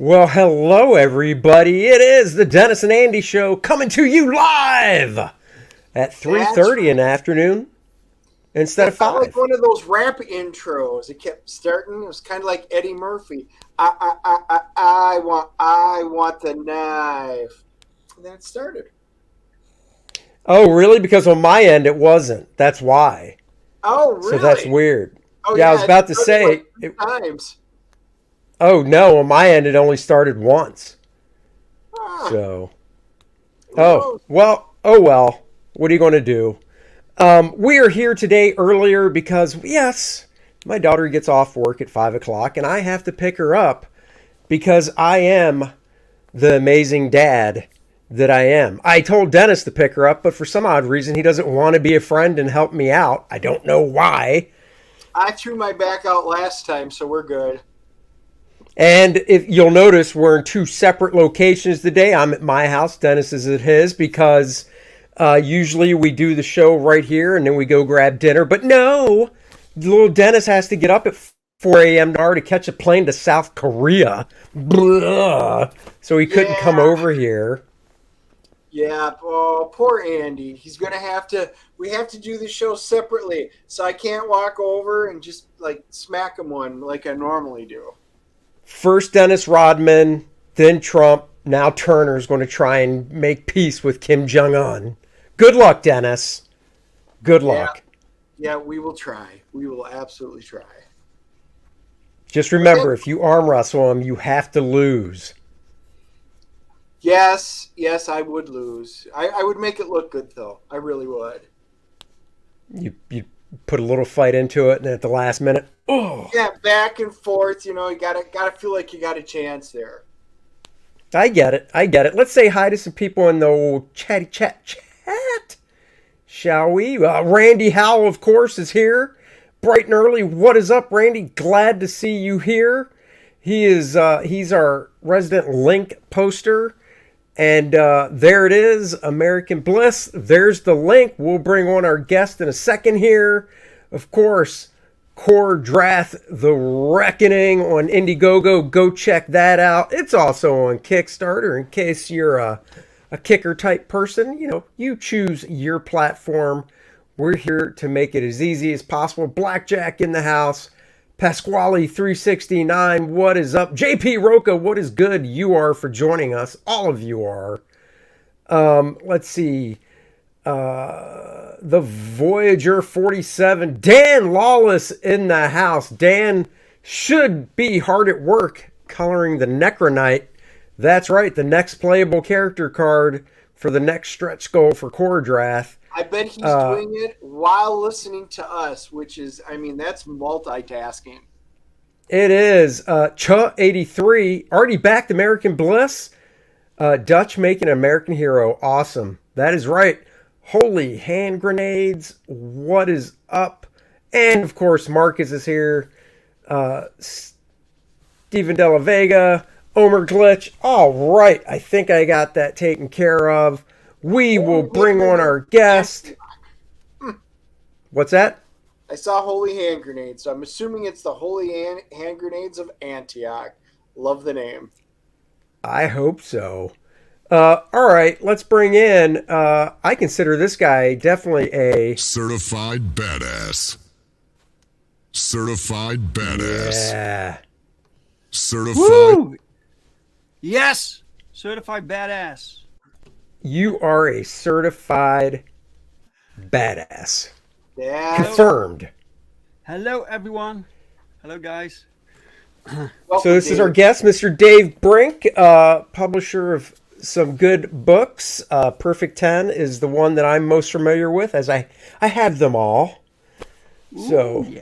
Well, hello everybody. It is the Dennis and Andy show coming to you live at 3:30 in the afternoon instead That of felt like 5. one of those rap intros. It kept starting. It was kind of like Eddie Murphy. I want the knife. And then it started. Oh, really? Because on my end it wasn't. That's why. Oh, So that's really? weird. Oh, Yeah, I yeah. was It about to started say like three times. oh no, on my end it only started once. Ah, So, who oh, knows? well. What are you going to do? We are here today earlier because, yes, my daughter gets off work at 5 o'clock and I have to pick her up because I am the amazing dad that I am. I told Dennis to pick her up, but for some odd reason, he doesn't want to be a friend and help me out. I don't know why. I threw my back out last time, so we're good. And if you'll notice, we're in two separate locations today. I'm at my house, Dennis is at his, because usually we do the show right here and then we go grab dinner. But no, little Dennis has to get up at 4 a.m. to catch a plane to South Korea. Blah. So he couldn't come Yeah. over here. Yeah, oh, poor Andy. He's gonna have to. We have to do the show separately, so I can't walk over and just like smack him one like I normally do. First Dennis Rodman, then Trump. Now Turner's going to try and make peace with Kim Jong-un. Good luck, Dennis. Good Yeah, luck. yeah, we will try. We will absolutely try. Just But then, remember, if you arm wrestle him, you have to lose. yes, I would lose. I would make it look good though. I really would. You put a little fight into it, and at the last minute, oh, Yeah, back and forth. You know, you gotta feel like you got a chance there. I get it. I get it. Let's say hi to some people in the old chatty chat, shall we? Randy Howell, of course, is here, bright and early. What is up, Randy? Glad to see you here. He's our resident link poster. And there it is, American Bliss. There's the link. We'll bring on our guest in a second here. Of course, Kor-Drath, The Reckoning on Indiegogo. Go check that out. It's also on Kickstarter in case you're a kicker type person. You know, you choose your platform. We're here to make it as easy as possible. Blackjack in the house. Pasquale 369, what is up? JP Roca, what is good? You are for joining us. All of you are. Let's see. The Voyager 47. Dan Lawless in the house. Dan should be hard at work coloring the Necronite. That's right, the next playable character card for the next stretch goal for Kor-Drath. I bet he's doing it while listening to us, which is, I mean, that's multitasking. It is. Cha83, already backed American Bliss. Dutch making an American hero. Awesome. That is right. Holy hand grenades. What is up? And, of course, Marcus is here. Stephen De La Vega. Omer Glitch. All right. I think I got that taken care of. We will bring on our guest. What's that? I saw holy hand grenades, so I'm assuming it's the holy hand grenades of Antioch. Love the name. I hope so. All right, let's bring in. I consider this guy definitely a certified badass. Certified badass. Yeah. Certified. Woo! Yes, certified badass. You are a certified badass. Yeah. Confirmed. Hello, everyone. Hello, guys. So this is our guest, Mr. Dave Brink, publisher of some good books. Perfect 10 is the one that I'm most familiar with, as I have them all. So Ooh,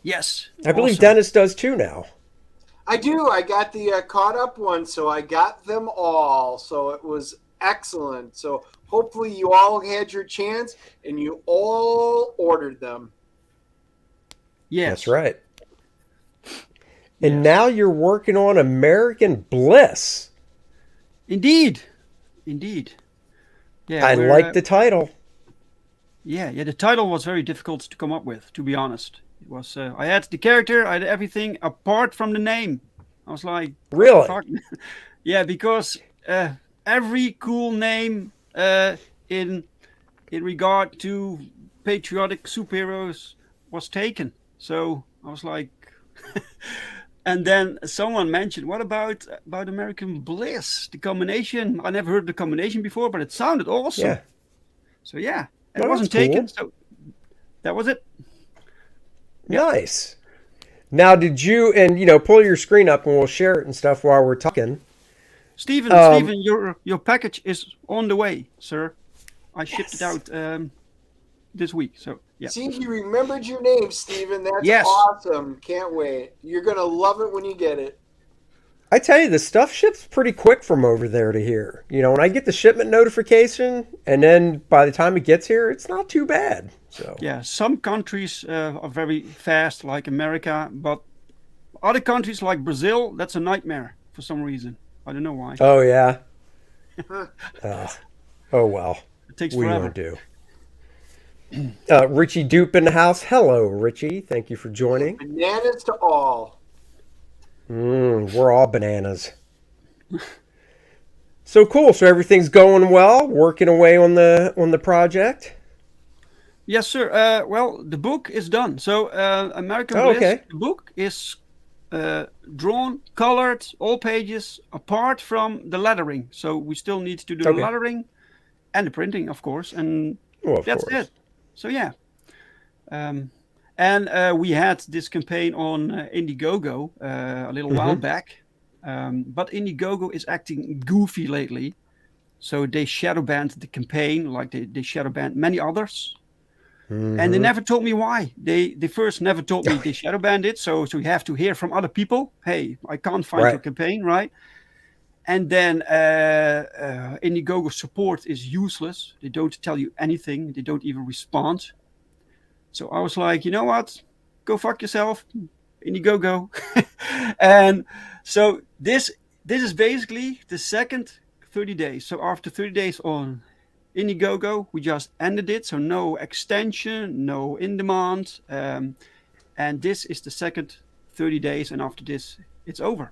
yes. I believe Awesome. Dennis does too now. I do. I got the caught up one, so I got them all. So it was excellent. So hopefully you all had your chance and you all ordered them. Yes, That's right. And now you're working on American Bliss. Indeed. Yeah, I like the title. Yeah. The title was very difficult to come up with, to be honest. It was. I had the character, I had everything apart from the name. I was like, Really? fuck. Yeah, because every cool name in regard to patriotic superheroes was taken. So I was like, and then someone mentioned, what about American Bliss? The combination. I never heard the combination before, but it sounded awesome. Yeah. So yeah, it Well, wasn't that's taken. cool. So that was it. Nice. Now, did you, and pull your screen up and we'll share it and stuff while we're talking. Stephen, your package is on the way, sir. I shipped it out this week. So yeah. See, he remembered your name, Steven. That's Yes. awesome. Can't wait. You're going to love it when you get it. I tell you, the stuff ships pretty quick from over there to here. When I get the shipment notification, and then by the time it gets here, it's not too bad. So Yeah, some countries are very fast, like America, but other countries like Brazil, that's a nightmare for some reason. I don't know why. Oh yeah. Oh well. It takes What are you forever. gonna do? Richie Dupe in the house. Hello, Richie. Thank you for joining. Bananas to all. We're all bananas. So cool. So everything's going well. Working away on the project. Yes, sir. Well, the book is done. So American Oh, Bliss, okay. the book is drawn, colored, all pages, apart from the lettering. So we still need to do the Okay. lettering and the printing, of course. And Well, of that's course. it. So yeah. And we had this campaign on Indiegogo a little while back. But Indiegogo is acting goofy lately. So they shadow banned the campaign like they shadow banned many others. And they never told me why. They first never told me they shadow banned it. So we have to hear from other people. Hey, I can't find Right. your campaign, right? And then Indiegogo support is useless. They don't tell you anything. They don't even respond. So I was like, you know what? Go fuck yourself, Indiegogo. And so this is basically the second 30 days. So after 30 days on Indiegogo, we just ended it. So no extension, no in demand. And this is the second 30 days. And after this, it's over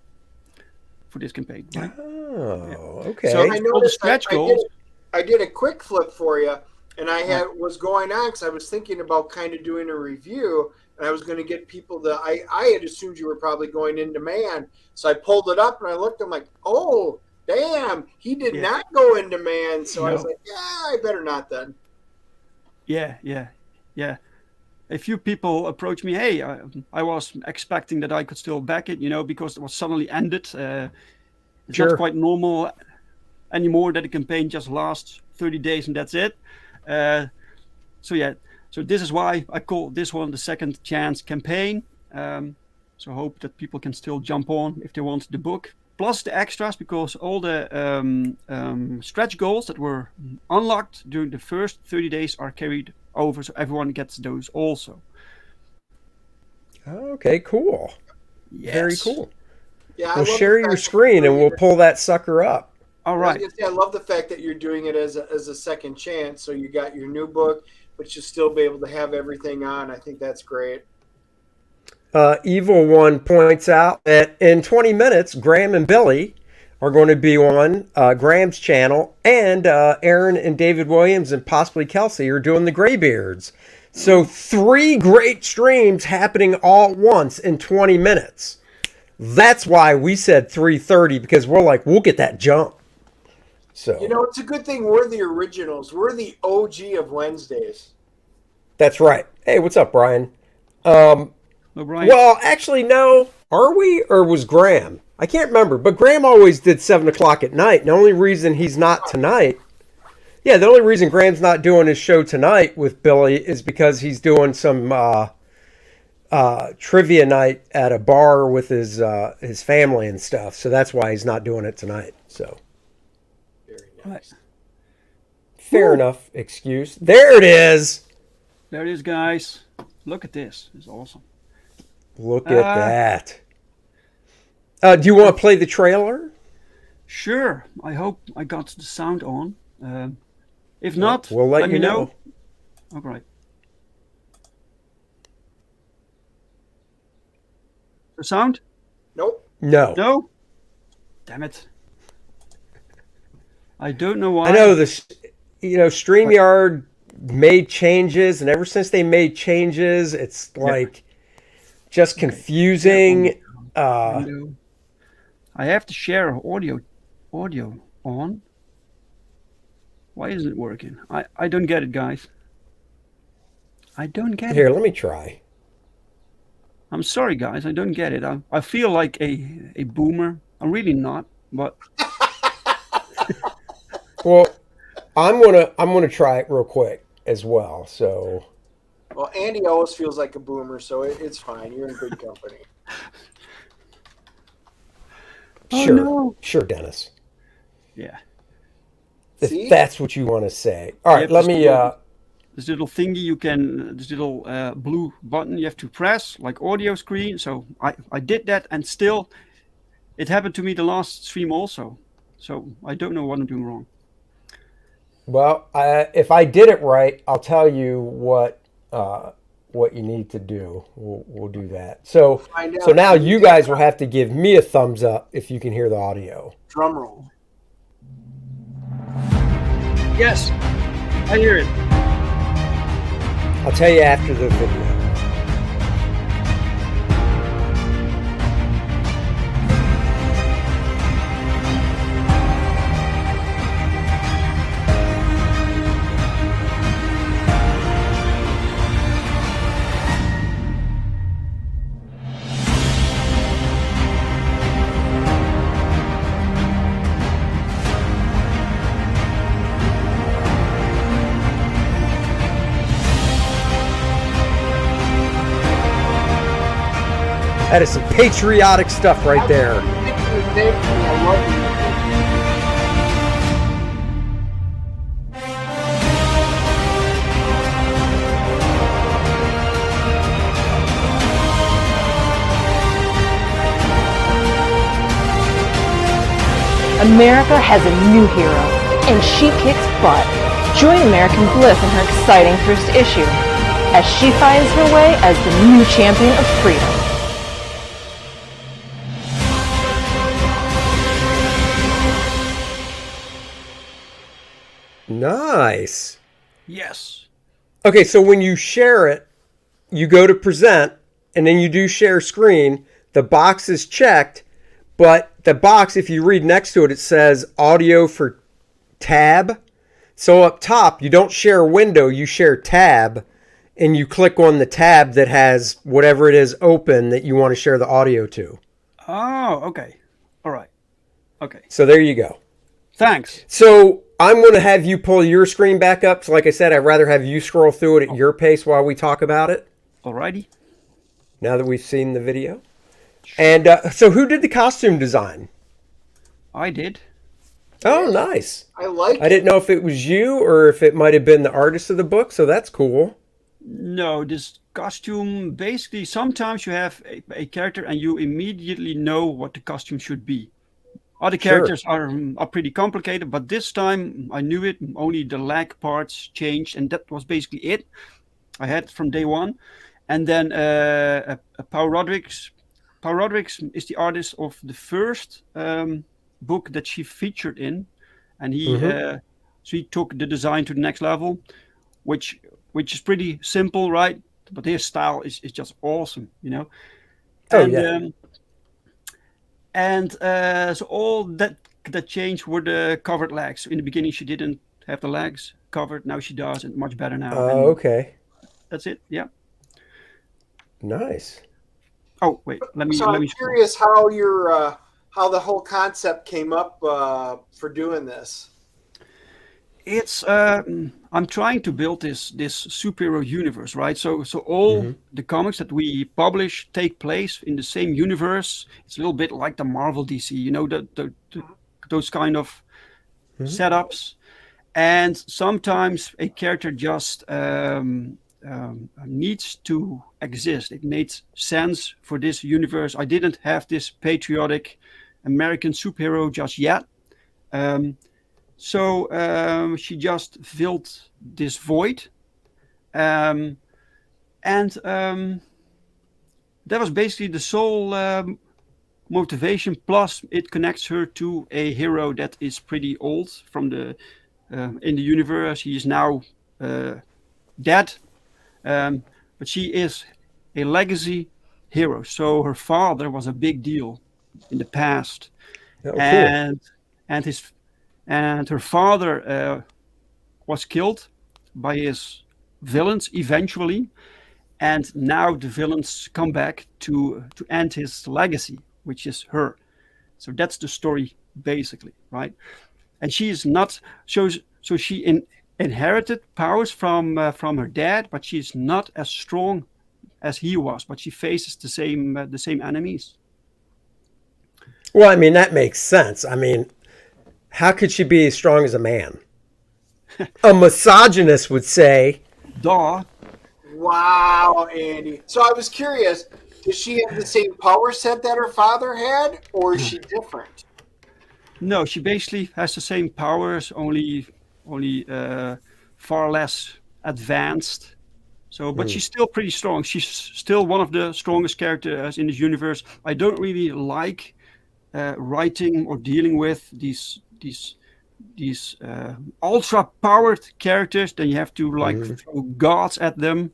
for this campaign. Right? Oh, okay. So I all the noticed stretch I goals. did a quick flip for you, and I was going on because I was thinking about kind of doing a review, and I was going to get people to. I had assumed you were probably going in demand, so I pulled it up and I looked. I'm like, oh, damn, he did Yeah. not go in demand. So I was No. like, yeah, I better not then. Yeah. A few people approached me. Hey, I was expecting that I could still back it, because it was suddenly ended. It's Sure. not quite normal anymore that a campaign just lasts 30 days and that's it. So this is why I call this one the second chance campaign. So hope that people can still jump on if they want the book. Plus the extras, because all the stretch goals that were unlocked during the first 30 days are carried over, so everyone gets those also. Okay, cool. Yes. Very cool. Yeah, I We'll love share the your fact that screen you're and doing we'll pull that sucker up. All I right. was gonna say, I love the fact that you're doing it as a second chance. So you got your new book, but you'll still be able to have everything on. I think that's great. Evil One points out that in 20 minutes, Graham and Billy are going to be on Graham's channel, and Aaron and David Williams and possibly Kelsey are doing the Graybeards. So 3 great streams happening all at once in 20 minutes. That's why we said 3:30, because we're like, we'll get that jump. So It's a good thing we're the originals. We're the OG of Wednesdays. that's right. Hey, what's up, Brian? No, Brian. Well, actually, no. Are we, or was Graham? I can't remember, but Graham always did 7 o'clock at night. And the only reason he's not tonight, the only reason Graham's not doing his show tonight with Billy is because he's doing some trivia night at a bar with his family and stuff. So that's why he's not doing it tonight. So Very Right. nice. fair enough excuse. There it is. There it is, guys. Look at this. It's awesome. Look at that. Do you want to play the trailer? Sure. I hope I got the sound on. If not, We'll let me you know. All right. The sound? Nope. No. No? Damn it. I don't know why. I know this. StreamYard made changes, and ever since they made changes, it's like just confusing. Window. I have to share audio on. Why isn't it working? I don't get it, guys. I don't get Here, it. let me try. I'm sorry, guys. I don't get it. I feel like a boomer. I'm really not, but Well, I'm gonna try it real quick as well. So Well, Andy always feels like a boomer, so it's fine. You're in good company. sure, sure, Dennis. yeah. If See? that's what you want to say. All right, Yep, let me. This little thingy this little blue button you have to press, like audio screen. So I did that, and still, it happened to me the last stream also. So I don't know what I'm doing wrong. Well, if I did it right, I'll tell you what you need to do. We'll do that. So Find out. so now you guys will have to give me a thumbs up if you can hear the audio. Drum roll. Yes, I hear it. I'll tell you after the video. That is some patriotic stuff right there. I love you. America has a new hero, and she kicks butt. Join American Bliss in her exciting first issue, as she finds her way as the new champion of freedom. Nice. Yes. Okay, so when you share it, you go to present, and then you do share screen. The box is checked, but the box, if you read next to it, it says audio for tab. So up top, you don't share a window, you share tab, and you click on the tab that has whatever it is open that you want to share the audio to. Oh, okay. All right. Okay. So there you go. Thanks. So I'm going to have you pull your screen back up. So like I said, I'd rather have you scroll through it at your pace while we talk about it. Alrighty. Now that we've seen the video. And so who did the costume design? I did. Oh, nice. I like I didn't know if it was you or if it might have been the artist of the book. So that's cool. No, this costume, basically, sometimes you have a character and you immediately know what the costume should be. Other characters are pretty complicated, but this time I knew it. Only the leg parts changed, and that was basically it. I had it from day one. And then Paul Rodrigues is the artist of the first book that she featured in, and he so he took the design to the next level, which is pretty simple, right? But his style is just awesome, you know. Oh, and, yeah. So all that changed were the covered legs. So in the beginning, she didn't have the legs covered. Now she does, and much better now. Oh, okay. That's it. Yeah. Nice. Oh wait, let me. So I'm curious how your how the whole concept came up for doing this. It's I'm trying to build this superhero universe, right? So all the comics that we publish take place in the same universe. It's a little bit like the Marvel DC, you know, those kind of setups. And sometimes a character just needs to exist. It makes sense for this universe. I didn't have this patriotic American superhero just yet. So she just filled this void. And that was basically the sole motivation. Plus, it connects her to a hero that is pretty old from the in the universe. He is now dead, but she is a legacy hero. So her father was a big deal in the past, Oh, cool. and her father was killed by his villains eventually, and now the villains come back to end his legacy, which is her. So that's the story basically, right? And she is not so she inherited powers from her dad, but she's not as strong as he was. But she faces the same enemies. Well, I mean, that makes sense. I mean, how could she be as strong as a man? A misogynist would say. Duh. Wow, Andy. So I was curious, does she have the same power set that her father had, or is she different? No, she basically has the same powers, only far less advanced. So, but she's still pretty strong. She's still one of the strongest characters in this universe. I don't really like writing or dealing with these ultra powered characters. Then you have to throw gods at them.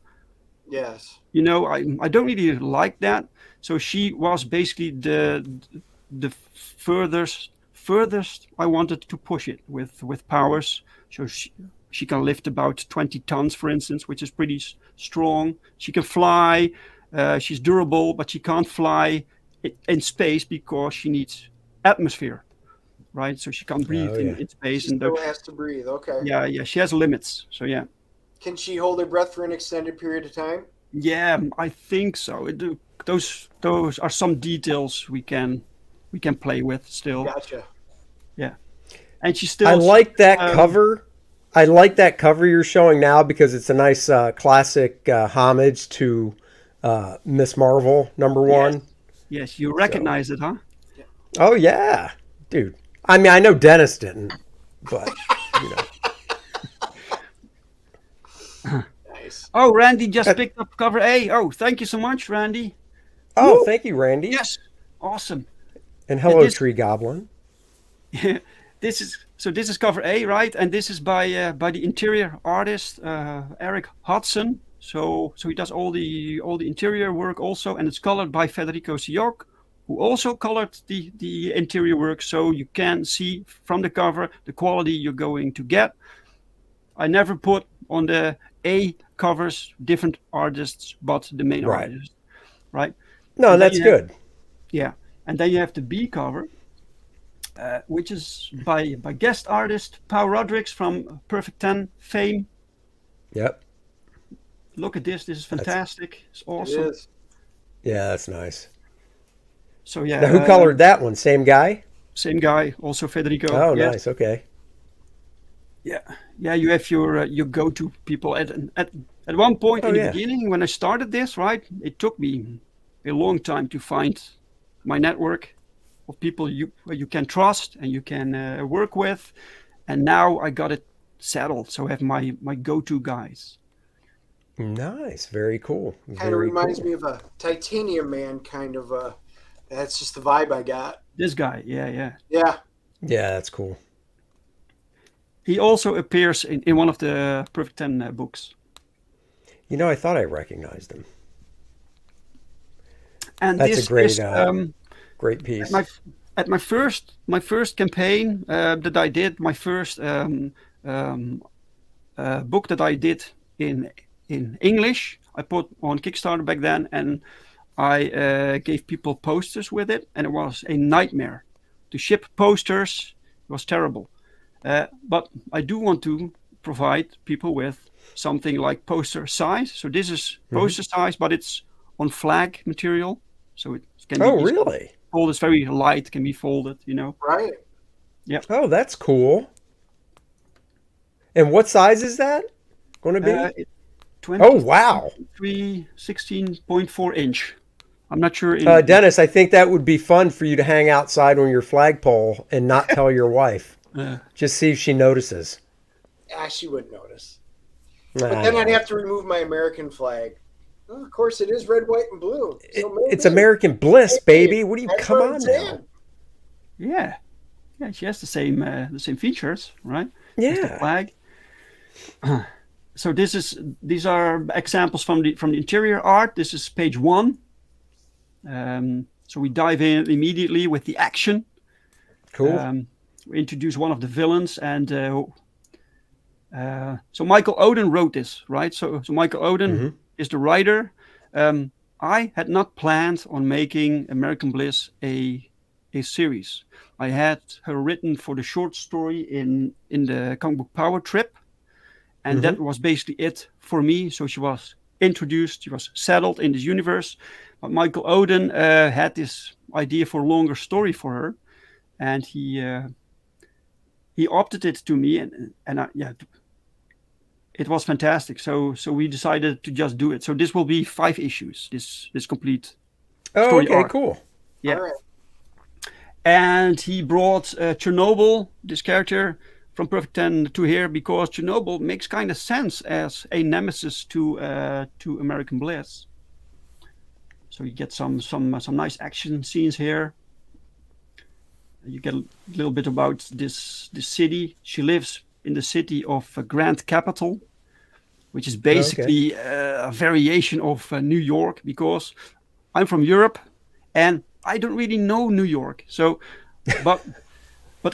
Yes. You know, I don't really like that. So she was basically the furthest I wanted to push it with powers. So she can lift about 20 tons, for instance, which is pretty strong. She can fly. She's durable, but she can't fly in space because she needs atmosphere, right? So she can't breathe in space. She still has to breathe. Okay. Yeah. She has limits. So yeah. Can she hold her breath for an extended period of time? Yeah, I think so. Those are some details we can play with still. Gotcha. Yeah, and she still. I like that cover. I like that cover you're showing now because it's a nice classic homage to Miss Marvel #1. Yes, you recognize it, huh? Oh yeah, dude. I mean, I know Dennis didn't, but you know. Nice. Oh, Randy just picked up cover A. Oh, thank you so much, Randy. Oh, Woo! thank you, Randy. Yes, awesome. And hello, Tree Goblin. This is cover A, right? And this is by the interior artist Eric Hudson. So he does all the interior work also, and it's colored by Federico Siok, who also colored the interior work. So you can see from the cover the quality you're going to get. I never put on the A covers different artists, but the main artist, right? No, that's good. Yeah, and then you have the B cover, which is by guest artist Paul Rodriguez from Perfect 10 fame. Yep. Look at this. This is fantastic. It's awesome. It is. Yeah, that's nice. So yeah. Now, who colored that one? Same guy? Same guy. Also Federico. Oh, nice. Okay. Yeah. You have your go-to people at one point in the beginning when I started this. Right. It took me a long time to find my network of people you can trust and you can work with, and now I got it settled. So I have my go-to guys. Nice, very cool. Kind of reminds me of a Titanium Man, kind of. That's just the vibe I got. This guy, yeah. Yeah, that's cool. He also appears in one of the Perfect 10 books. You know, I thought I recognized him. And that's this a great, is, great piece. At my first campaign that I did, my first book that I did in English, I put on Kickstarter back then, and I gave people posters with it, and it was a nightmare to ship posters. It was terrible, but I do want to provide people with something like poster size. So this is poster size, but it's on flag material, so it can be really? folded. It's very light, can be folded, you know. Right. Yeah. Oh, that's cool. And what size is that going to be? 20, oh, wow. 16.4 inch. I'm not sure. Dennis, I think that would be fun for you to hang outside on your flagpole and not tell your wife. Just see if she notices. She wouldn't notice. But then I'd have to remove my American flag. Well, of course, it is red, white, and blue. So It's maybe- American Bliss, baby. What do you That's come what I'm on saying. now? Yeah, yeah. She has the same features, right? As the Yeah. flag. So these are examples from the interior art. This is page 1. So we dive in immediately with the action. Cool. We introduce one of the villains, and so Michael Oden wrote this, right? So Michael Oden is the writer. I had not planned on making American Bliss a series. I had her written for the short story in the comic book Power Trip, and that was basically it for me. So she was introduced, she was settled in this universe. But Michael Oden had this idea for a longer story for her, and he opted it to me, and it was fantastic. So we decided to just do it. So this will be 5 issues. This complete Oh, story okay, arc. cool. Yeah. All right. And he brought Chernobyl, this character, from Perfect 10 to here because Chernobyl makes kind of sense as a nemesis to American Bliss. So you get some nice action scenes here. You get a little bit about this city. She lives in the city of Grand Capital, which is basically a variation of New York, because I'm from Europe and I don't really know New York. So, but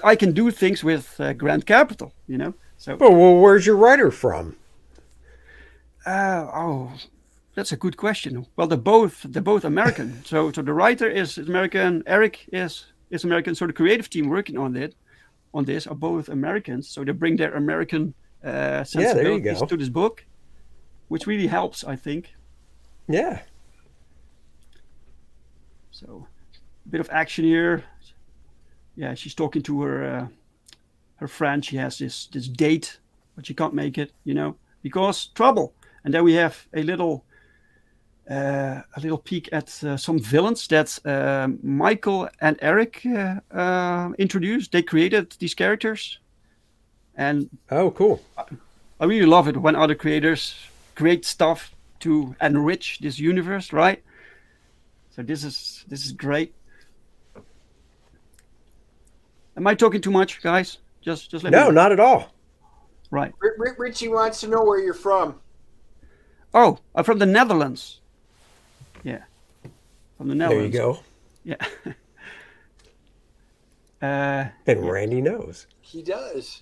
I can do things with Grand Capital, you know. So, Well, where's your writer from? that's a good question. Well, they're both American. so the writer is American. Eric is American. So the creative team working on this are both Americans. So they bring their American sensibilities go. to this book, which really helps, I think. Yeah. So a bit of action here. Yeah, she's talking to her friend. She has this date, but she can't make it, you know, because trouble. And then we have a little peek at some villains that Michael and Eric introduced. They created these characters, and Oh, cool. I really love it when other creators create stuff to enrich this universe, right? So this is great. Am I talking too much, guys? Just let me No, know. not at all. Right. Richie wants to know where you're from. Oh, I'm from the Netherlands. Yeah, from the There Netherlands. you go. Yeah. And Randy knows. He does.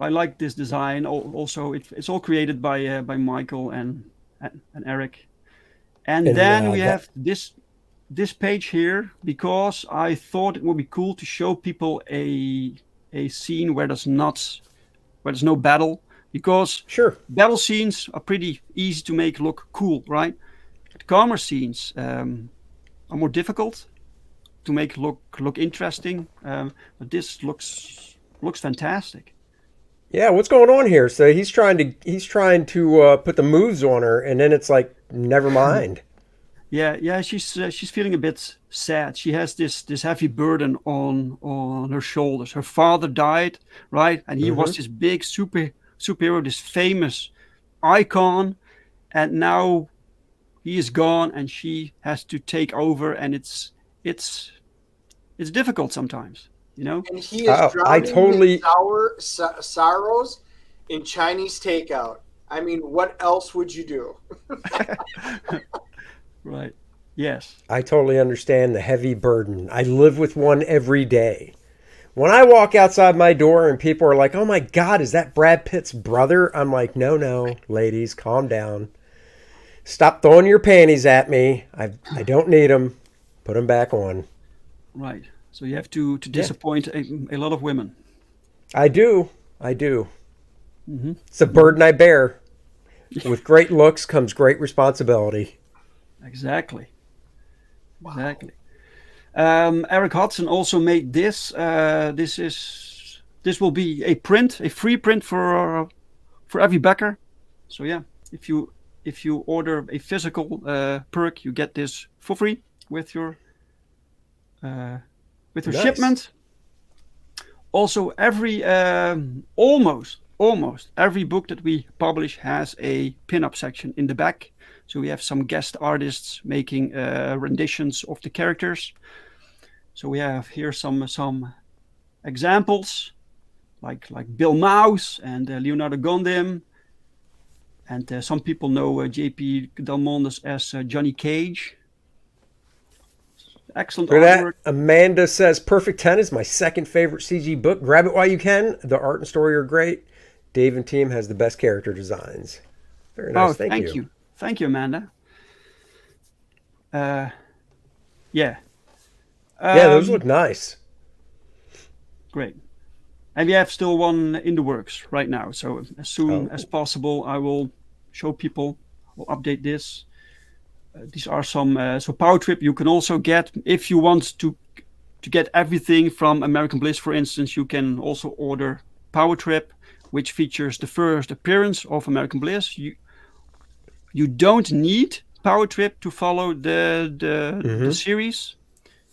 I like this design. Also, it's all created by Michael and Eric. And then we have this page here because I thought it would be cool to show people a scene where there's no battle, because Sure. battle scenes are pretty easy to make look cool, right? But calmer scenes are more difficult to make look interesting. But this looks fantastic. Yeah, what's going on here? So he's trying to put the moves on her, and then it's like, never mind. Yeah, she's feeling a bit sad. She has this heavy burden on her shoulders. Her father died, right? And he was this big superhero, this famous icon, and now he is gone, and she has to take over, and it's difficult sometimes, you know. And he is I drowning totally- his sorrows in Chinese takeout. I mean, what else would you do? Right. Yes. I totally understand the heavy burden. I live with one every day. When I walk outside my door and people are like, "Oh my God, is that Brad Pitt's brother?" I'm like, no, ladies, calm down. Stop throwing your panties at me. I don't need them. Put them back on. Right. So you have to disappoint a lot of women. I do. It's a burden I bear. With great looks comes great responsibility. Exactly. Eric Hudson also made this. This will be a free print for every backer. So yeah, if you order a physical perk, you get this for free with your Nice. shipment. Also, every almost almost every book that we publish has a pin-up section in the back. So we have some guest artists making renditions of the characters. So we have here some examples, like Bill Mouse and Leonardo Gondim. And some people know J.P. Del Mondes as Johnny Cage. Excellent artwork. Amanda says, Perfect 10 is my second favorite CG book. Grab it while you can. The art and story are great. Dave and team has the best character designs. Very nice. Thank you. Thank you, Amanda. Yeah. Yeah, those look nice. Great. And we have still one in the works right now. So as soon as possible, I will show people. We'll update this. These are some. So Power Trip you can also get if you want to get everything from American Bliss. For instance, you can also order Power Trip, which features the first appearance of American Bliss. You don't need Power Trip to follow the series.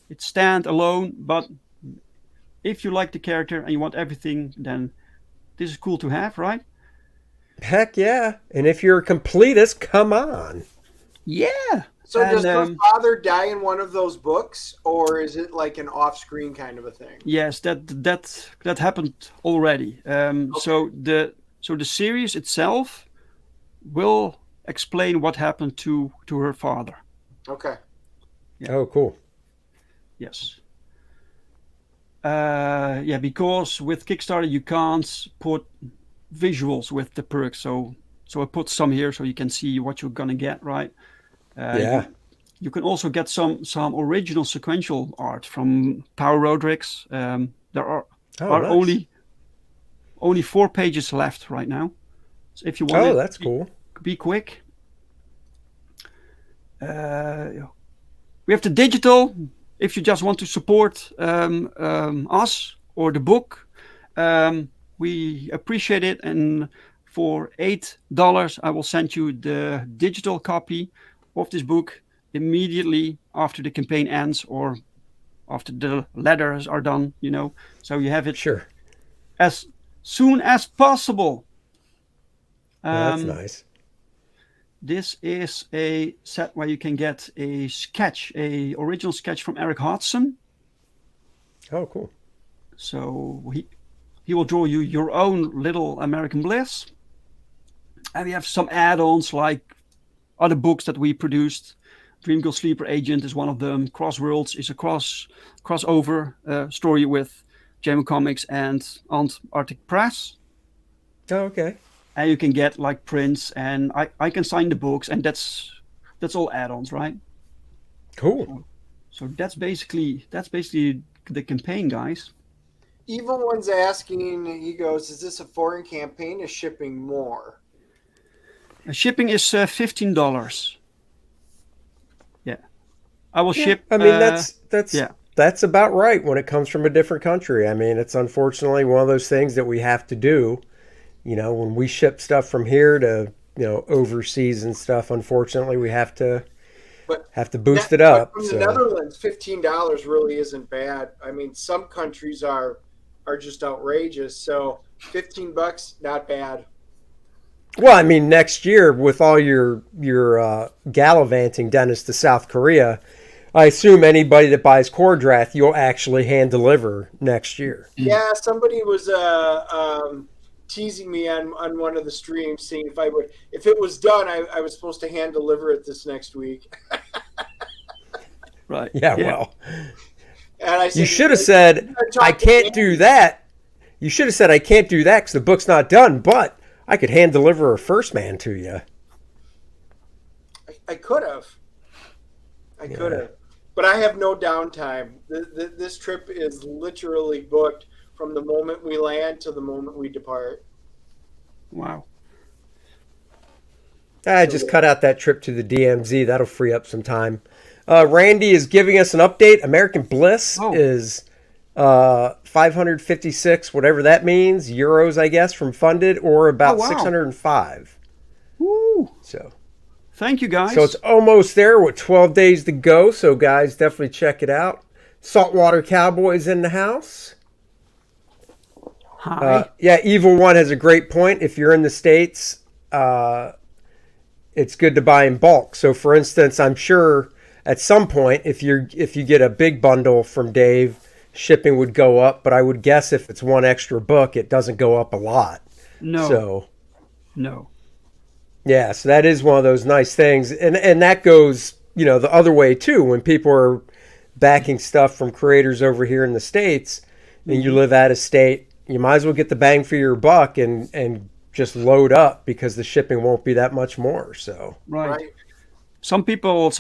It's stand alone, but if you like the character and you want everything, then this is cool to have, right? Heck yeah. And if you're a completist, come on. Yeah. So does her father die in one of those books, or is it like an off-screen kind of a thing? Yes, that happened already. So the series itself will explain what happened to her father. Okay. Yeah. Oh, cool. Yes. Because with Kickstarter you can't put visuals with the perks, so I put some here so you can see what you're gonna get, right? You can also get some original sequential art from Power Rodriguez. There are nice. only 4 pages left right now. So if you want that's cool. Be quick. We have the digital. If you just want to support us or the book, we appreciate it. And for $8, I will send you the digital copy of this book immediately after the campaign ends or after the letters are done, So you have it as soon as possible. That's nice. This is a set where you can get a original sketch from Eric Hodgson. Oh, cool. So he will draw you your own little American Bliss. And we have some add-ons like other books that we produced. Dream Girl Sleeper Agent is one of them. Crossworlds is a crossover story with JMO Comics and Antarctic Press. Oh, okay. And you can get like prints, and I can sign the books, and that's all add-ons, right? Cool. So that's basically the campaign, guys. Evil One's asking, he goes, is this a foreign campaign? Is shipping more? Shipping is $15. Yeah, I will ship. I mean, that's about right when it comes from a different country. I mean, it's unfortunately one of those things that we have to do. When we ship stuff from here to overseas and stuff, unfortunately, we have to boost it up. From the Netherlands, $15 really isn't bad. I mean, some countries are just outrageous. So $15, not bad. Well, I mean, next year with all your gallivanting, Dennis, to South Korea, I assume anybody that buys Kor-Drath, you'll actually hand deliver next year. Yeah, somebody was teasing me on one of the streams, seeing if it was done, I was supposed to hand deliver it this next week. Right. Yeah. Well. And I said, you should have said, I can't do that. You should have said, I can't do that because the book's not done, but I could hand deliver a first man to you. I could have. But I have no downtime. This trip is literally booked from the moment we land to the moment we depart. Wow. I just cut out that trip to the DMZ. That'll free up some time. Randy is giving us an update. American Bliss is 556, whatever that means, euros, I guess, from funded, or about 605. Woo. So, thank you, guys. So it's almost there with 12 days to go. So, guys, definitely check it out. Saltwater Cowboys in the house. Hi. Yeah, Evil One has a great point. If you're in the States, it's good to buy in bulk. So, for instance, I'm sure at some point, if you get a big bundle from Dave, shipping would go up. But I would guess if it's one extra book, it doesn't go up a lot. No. So, No. yeah, so that is one of those nice things, and that goes, the other way too. When people are backing stuff from creators over here in the States, and you live out of state, you might as well get the bang for your buck and just load up because the shipping won't be that much more. So Right. Some people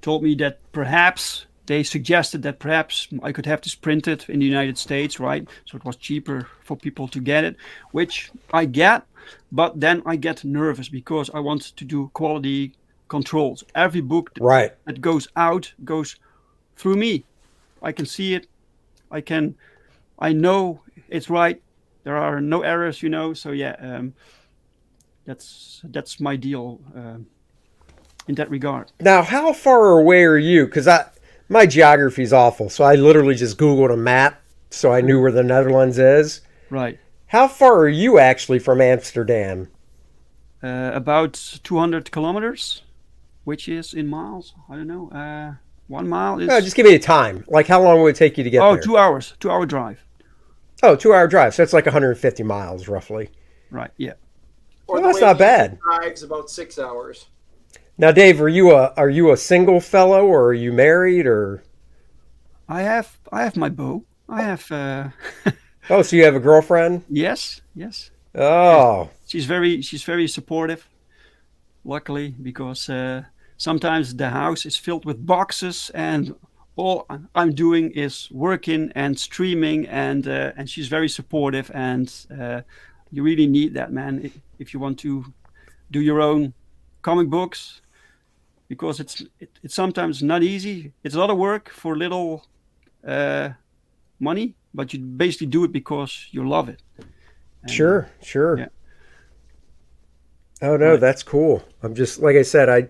told me that perhaps they suggested that perhaps I could have this printed in the United States, right? So it was cheaper for people to get it, which I get, but then I get nervous because I want to do quality controls. Every book right, that goes out goes through me. I can see it. I know it's right. There are no errors, So yeah, that's my deal in that regard. now how far away are you? Because my geography's awful, so I literally just Googled a map so I knew where the Netherlands is. Right. How far are you actually from Amsterdam? About 200 kilometers, which is in miles. I don't know. 1 mile is. No, just give me a time. Like, how long would it take you to get there? 2 hours. 2 hour drive. Oh, 2 hour drive. So that's like 150 miles, roughly. Right. Yeah. Or Well, the that's way not bad. Drives about 6 hours. Now, Dave, are you a single fellow, or are you married, or? I have my beau. I have. Oh, so you have a girlfriend? Yes. Oh, She's very supportive. Luckily, because sometimes the house is filled with boxes, and all I'm doing is working and streaming, and she's very supportive. And you really need that, man, if you want to do your own comic books, because it's sometimes not easy. It's a lot of work for little money, but you basically do it because you love it. And, sure. Yeah. Oh no, Right. that's cool. I'm just, like I said,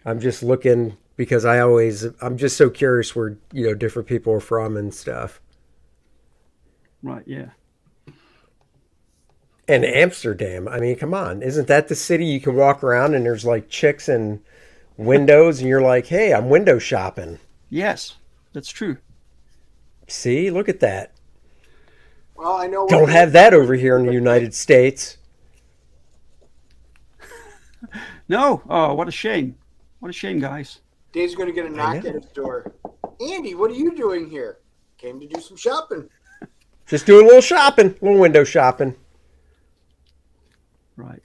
I'm just looking because I'm just so curious where different people are from and stuff. Right. Yeah. And Amsterdam, I mean, come on, isn't that the city you can walk around and there's like chicks and windows, and you're like, hey, I'm window shopping. Yes, that's true. See, look at that. Well, I know. Don't have that over here in the United States. No. Oh, what a shame. What a shame, guys. Dave's going to get a knock at his door. Andy, what are you doing here? Came to do some shopping. Just doing a little shopping, a little window shopping. Right.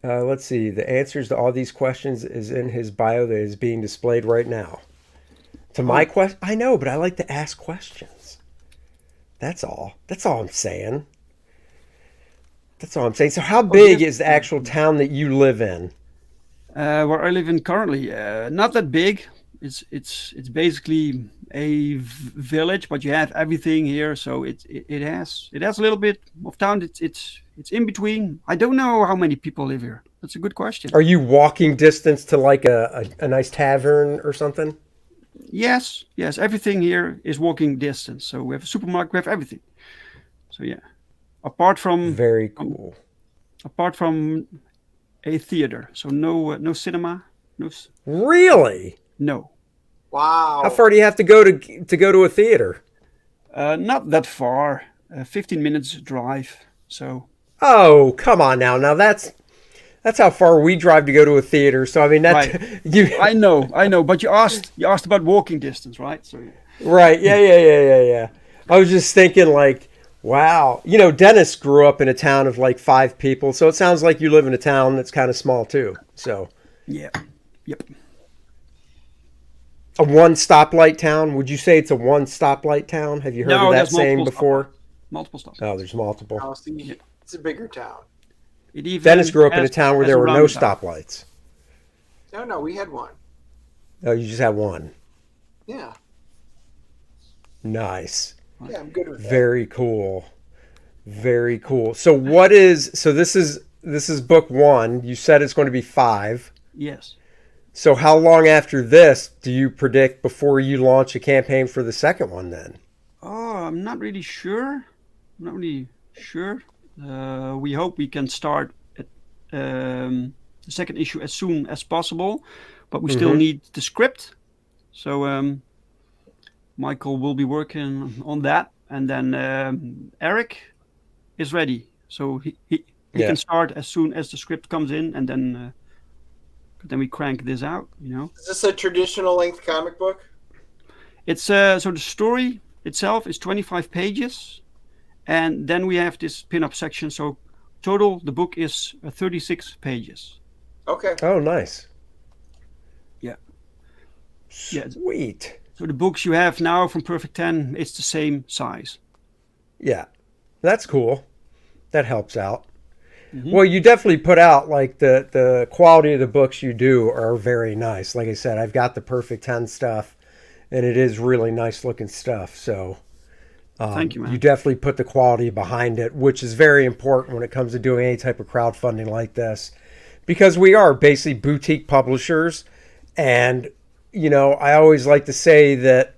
Let's see. The answers to all these questions is in his bio that is being displayed right now. To my question, I know, but I like to ask questions. That's all. That's all I'm saying. So how big is the actual town that you live in? Where I live in currently, not that big. It's basically a village, but you have everything here, so it has a little bit of town. It's in between. I don't know how many people live here. That's a good question. Are you walking distance to like a nice tavern or something? Yes. Everything here is walking distance. So we have a supermarket. We have everything. So yeah, apart from Very cool. a theater. So no cinema. Really? No. Wow. How far do you have to go to go to a theater? Not that far. 15 minutes drive. So. Oh, come on now. Now that's how far we drive to go to a theater. So I mean that Right. you I know. But you asked about walking distance, right? So. right. Yeah. I was just thinking like, wow. Dennis grew up in a town of like 5 people. So it sounds like you live in a town that's kind of small too. So Yeah. Yep. a one stoplight town. Would you say it's a one stoplight town? Have you heard No, of that there's saying multiple before? Multiple stops. Oh, there's multiple. Oh, see, it's a bigger town. It even Dennis grew up in a has- town where has there a were no roundabout. stoplights. No, we had one. Oh, you just had one. Yeah. Nice. Yeah, I'm good with that. Very cool. Very cool. So this is book 1. You said it's going to be 5. Yes. So how long after this do you predict before you launch a campaign for the second one then? Oh, I'm not really sure. I'm not really sure. We hope we can start the second issue as soon as possible, but we still need the script. So Michael will be working on that, and then Eric is ready. So he can start as soon as the script comes in, and then we crank this out. Is this a traditional length comic book? It's so the story itself is 25 pages, and then we have this pin-up section. So total, the book is 36 pages. Okay. Oh, nice. Yeah. Sweet. So the books you have now from Perfect 10, it's the same size. Yeah, that's cool. That helps out. Well, you definitely put out, like, the quality of the books you do are very nice. Like I said, I've got the Perfect 10 stuff, and it is really nice looking stuff. So thank you, man. You definitely put the quality behind it, which is very important when it comes to doing any type of crowdfunding like this, because we are basically boutique publishers. And, I always like to say that,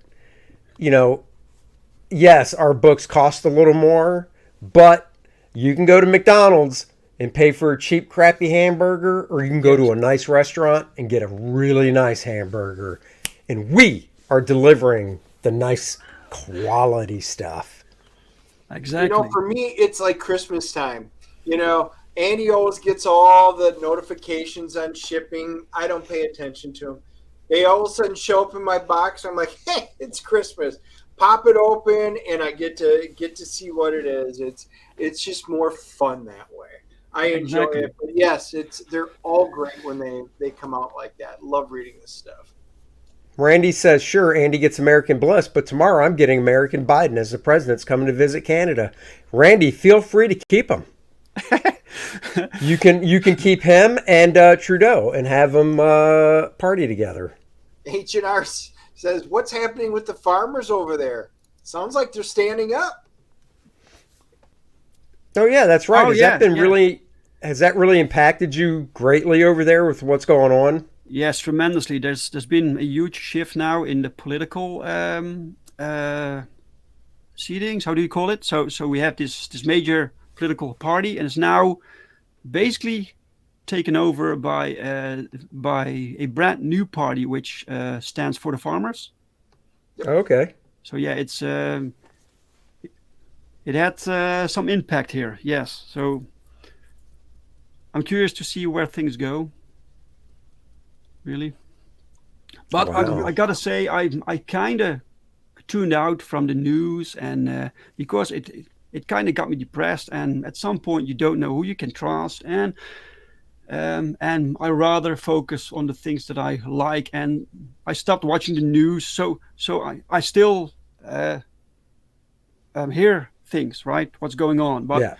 yes, our books cost a little more, but you can go to McDonald's and pay for a cheap, crappy hamburger, or you can go to a nice restaurant and get a really nice hamburger. And we are delivering the nice quality stuff. Exactly. For me, it's like Christmas time. Andy always gets all the notifications on shipping. I don't pay attention to them. They all of a sudden show up in my box. I'm like, hey, it's Christmas. Pop it open, and I get to see what it is. It's just more fun that way. I enjoy it. But yes, they're all great when they come out like that. Love reading this stuff. Randy says, sure, Andy gets American Bliss, but tomorrow I'm getting American Biden as the president's coming to visit Canada. Randy, feel free to keep him. You can keep him and Trudeau and have them party together. H&R says, what's happening with the farmers over there? Sounds like they're standing up. Oh, yeah, that's right. Oh, Has that really impacted you greatly over there with what's going on? Yes, tremendously. There's been a huge shift now in the political seedings. How do you call it? So we have this major political party, and it's now basically taken over by a brand new party which stands for the farmers. Okay. So yeah, it had some impact here. Yes. So I'm curious to see where things go. Really. But wow. I gotta say, I kind of tuned out from the news, and because it kind of got me depressed, and at some point you don't know who you can trust, and I rather focus on the things that I like, and I stopped watching the news. So I still hear things, right? What's going on, but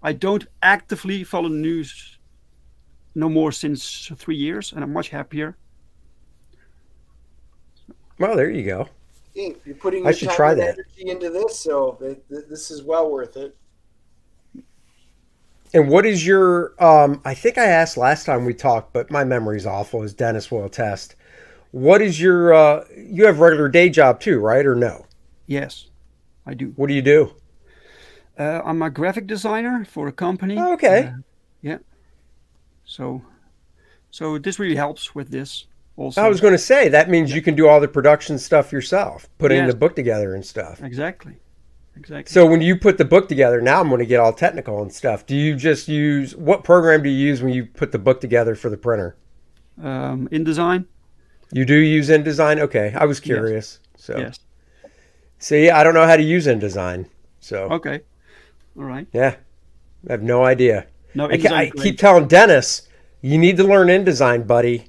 I don't actively follow the news no more since 3 years, and I'm much happier. Well, there you go. You're putting your time and energy into this, so this is well worth it. And what is your, I think I asked last time we talked, but my memory's awful, as Dennis will attest. What is your, you have a regular day job too, right, or no? Yes, I do. What do you do? I'm a graphic designer for a company. Oh, okay. Yeah. So this really helps with this also. I was going to say, that means you can do all the production stuff yourself, putting the book together and stuff. Exactly. So when you put the book together, now I'm going to get all technical and stuff. Do you just use, what program do you use when you put the book together for the printer? InDesign. You do use InDesign? Okay, I was curious. Yes. So. Yes. See, I don't know how to use InDesign. So. Okay. All right. Yeah, I have no idea. No, I keep telling Dennis, you need to learn InDesign, buddy,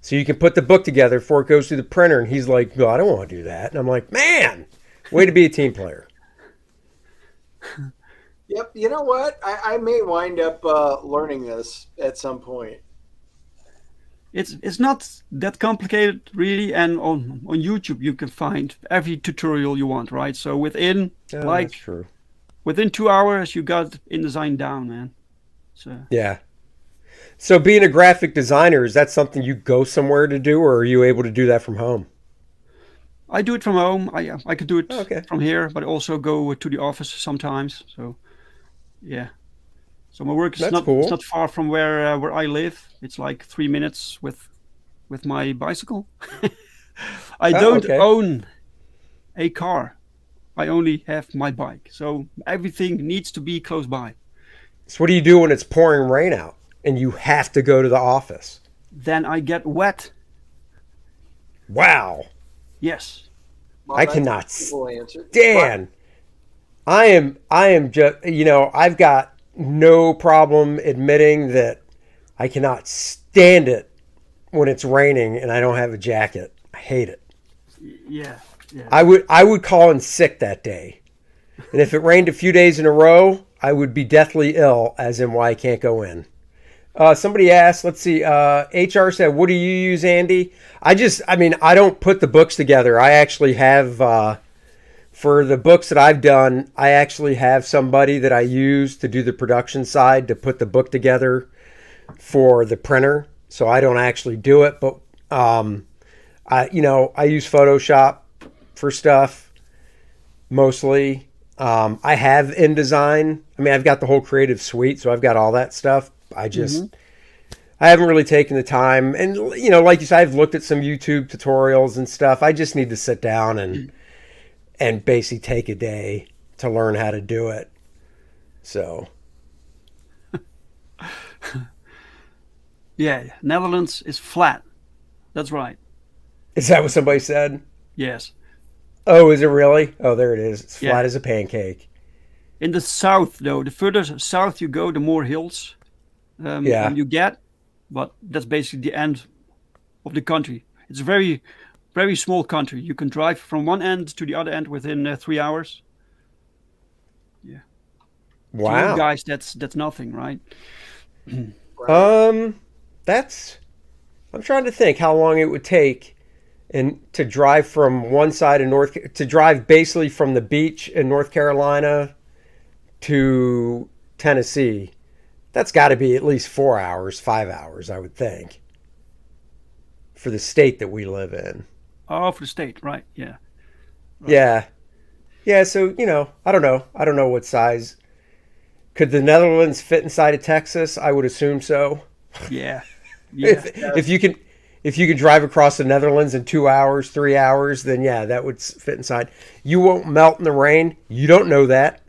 so you can put the book together before it goes through the printer. And he's like, no, I don't want to do that. And I'm like, man, way to be a team player. Yep. You know what? I may wind up learning this at some point. It's not that complicated, really. And on YouTube, you can find every tutorial you want, right? So within that's true. Within 2 hours, you got InDesign down, man. So yeah. So being a graphic designer, is that something you go somewhere to do, or are you able to do that from home? I do it from home. I could do it Okay. from here, but I also go to the office sometimes. So, yeah. So my work is That's not cool. it's not far from where I live. It's like 3 minutes with my bicycle. I don't okay. own a car. I only have my bike. So everything needs to be close by. So what do you do when it's pouring rain out and you have to go to the office? Then I get wet. Wow. Yes. Well, I that's cannot a simple answer. Dan, I am just, I've got no problem admitting that I cannot stand it when it's raining and I don't have a jacket. I hate it. Yeah. I would call in sick that day. And if it rained a few days in a row, I would be deathly ill, as in why I can't go in. Somebody asked, let's see, HR said, what do you use, Andy? I don't put the books together. I actually have, for the books that I've done, I actually have somebody that I use to do the production side to put the book together for the printer. So I don't actually do it, but, I use Photoshop for stuff mostly. I have InDesign. I mean, I've got the whole creative suite, so I've got all that stuff. I haven't really taken the time. And, like you said, I've looked at some YouTube tutorials and stuff. I just need to sit down and basically take a day to learn how to do it. So. Yeah. Netherlands is flat. That's right. Is that what somebody said? Yes. Oh, is it really? Oh, there it is. It's flat Yeah. as a pancake. In the south, though, the further south you go, the more hills you get. But that's basically the end of the country. It's a very, very small country. You can drive from one end to the other end within 3 hours. Yeah. To you Wow. guys, that's nothing, right? Right. I'm trying to think how long it would take to drive from one side of to drive basically from the beach in North Carolina to Tennessee. That's got to be at least 4 hours, 5 hours, I would think, for the state that we live in. Oh, for the state, right? Yeah. Yeah. Yeah, so, I don't know. I don't know what size. Could the Netherlands fit inside of Texas? I would assume so. Yeah. Yeah. If you could drive across the Netherlands in 2 hours, 3 hours, then yeah, that would fit inside. You won't melt in the rain. You don't know that.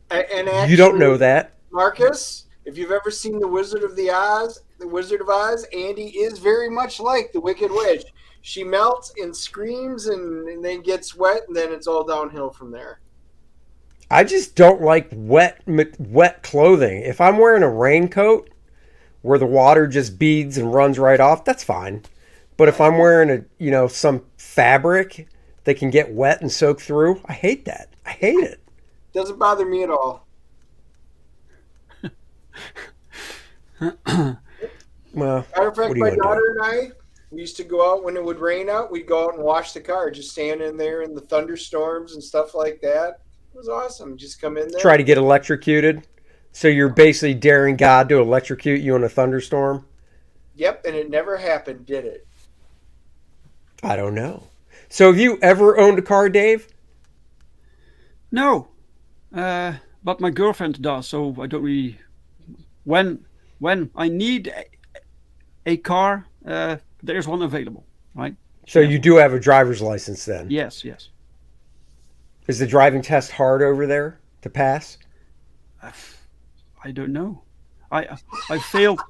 And actually, You don't know that. Marcus, if you've ever seen The Wizard of Oz, Andy is very much like the Wicked Witch. She melts and screams and then gets wet, and then it's all downhill from there. I just don't like wet clothing. If I'm wearing a raincoat where the water just beads and runs right off, that's fine. But if I'm wearing some fabric that can get wet and soak through, I hate that. I hate it. Doesn't bother me at all. Well, Matter of fact, what do you my wanna do? daughter and I, we used to go out when it would rain out. We'd go out and wash the car, just stand in there in the thunderstorms and stuff like that. It was awesome. Just come in there. Try to get electrocuted. So you're basically daring God to electrocute you in a thunderstorm? Yep, and it never happened, did it? I don't know. So have you ever owned a car, Dave? No. But my girlfriend does, so I don't really. When I need a car, there's one available, right? So you do have a driver's license then? Yes. Is the driving test hard over there to pass? I don't know. I failed.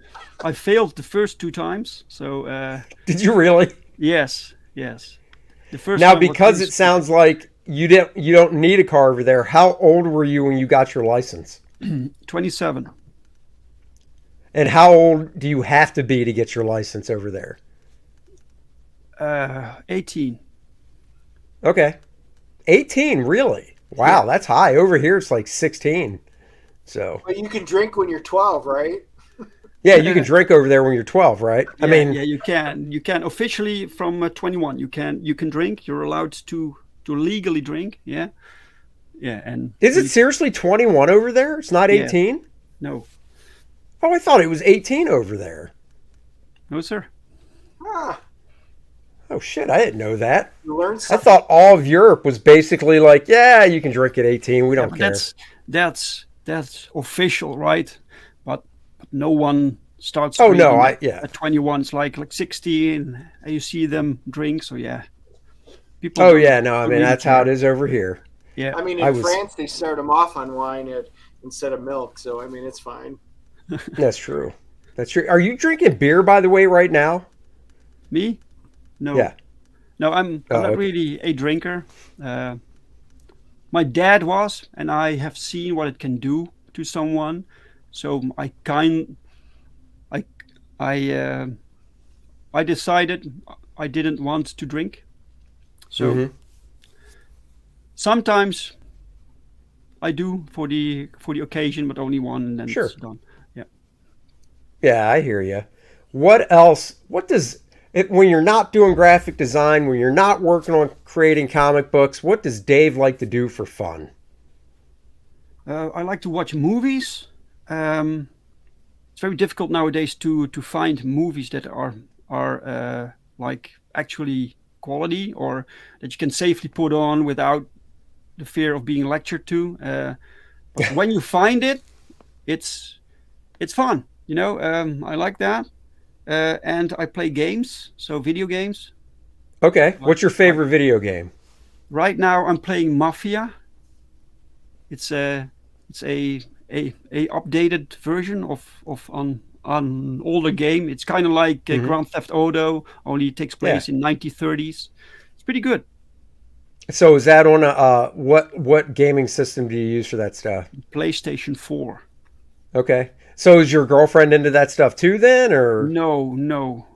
I failed the first 2 times. So Did you really? yes. The first Now, time was because really it sounds like you don't need a car over there, how old were you when you got your license? 27. And how old do you have to be to get your license over there? 18. Okay. 18, really? Wow, Yeah. that's high. Over here, it's like 16. So, But you can drink when you're 12, right? yeah, you can drink over there when you're 12, right? I mean, yeah, you can. You can officially from 21. You can drink. You're allowed to legally drink. Yeah. And is it seriously 21 over there? It's not Yeah. 18? No, Oh, I thought it was 18 over there. no, sir. Ah, Oh shit, I didn't know that. You learn I something. thought all of Europe was basically like, yeah, you can drink at 18. We Yeah, don't but care. that's official, right? But no one starts Oh no, drinking yeah. at 21. It's like 16, and you see them drink. So yeah, people. Oh don't, yeah, no, I don't mean really that's how it care. is over here. Yeah. I mean, I in was- France, they start them off on wine instead of milk. So, I mean, it's fine. That's true. That's true. Are you drinking beer, by the way, right now? Me? No. Yeah. No, I'm Oh, not okay. really a drinker. My dad was, and I have seen what it can do to someone. So I I I decided I didn't want to drink. So Mhm. sometimes I do for the occasion, but only one, and then Sure. it's done. Yeah. Yeah, I hear you. What else? What does it when you're not doing graphic design, when you're not working on creating comic books? What does Dave like to do for fun? I like to watch movies. It's very difficult nowadays to find movies that are like actually quality, or that you can safely put on without the fear of being lectured to. But when you find it, it's fun. You know, I like that. And I play games, so video games. Okay. What's your favorite video game? Right now, I'm playing Mafia. It's a updated version of an older game. It's kind of like Grand Theft Auto, only it takes place in 1930s. It's pretty good. So is that on a what gaming system do you use for that stuff? PlayStation 4. Okay. So is your girlfriend into that stuff too then, or? No.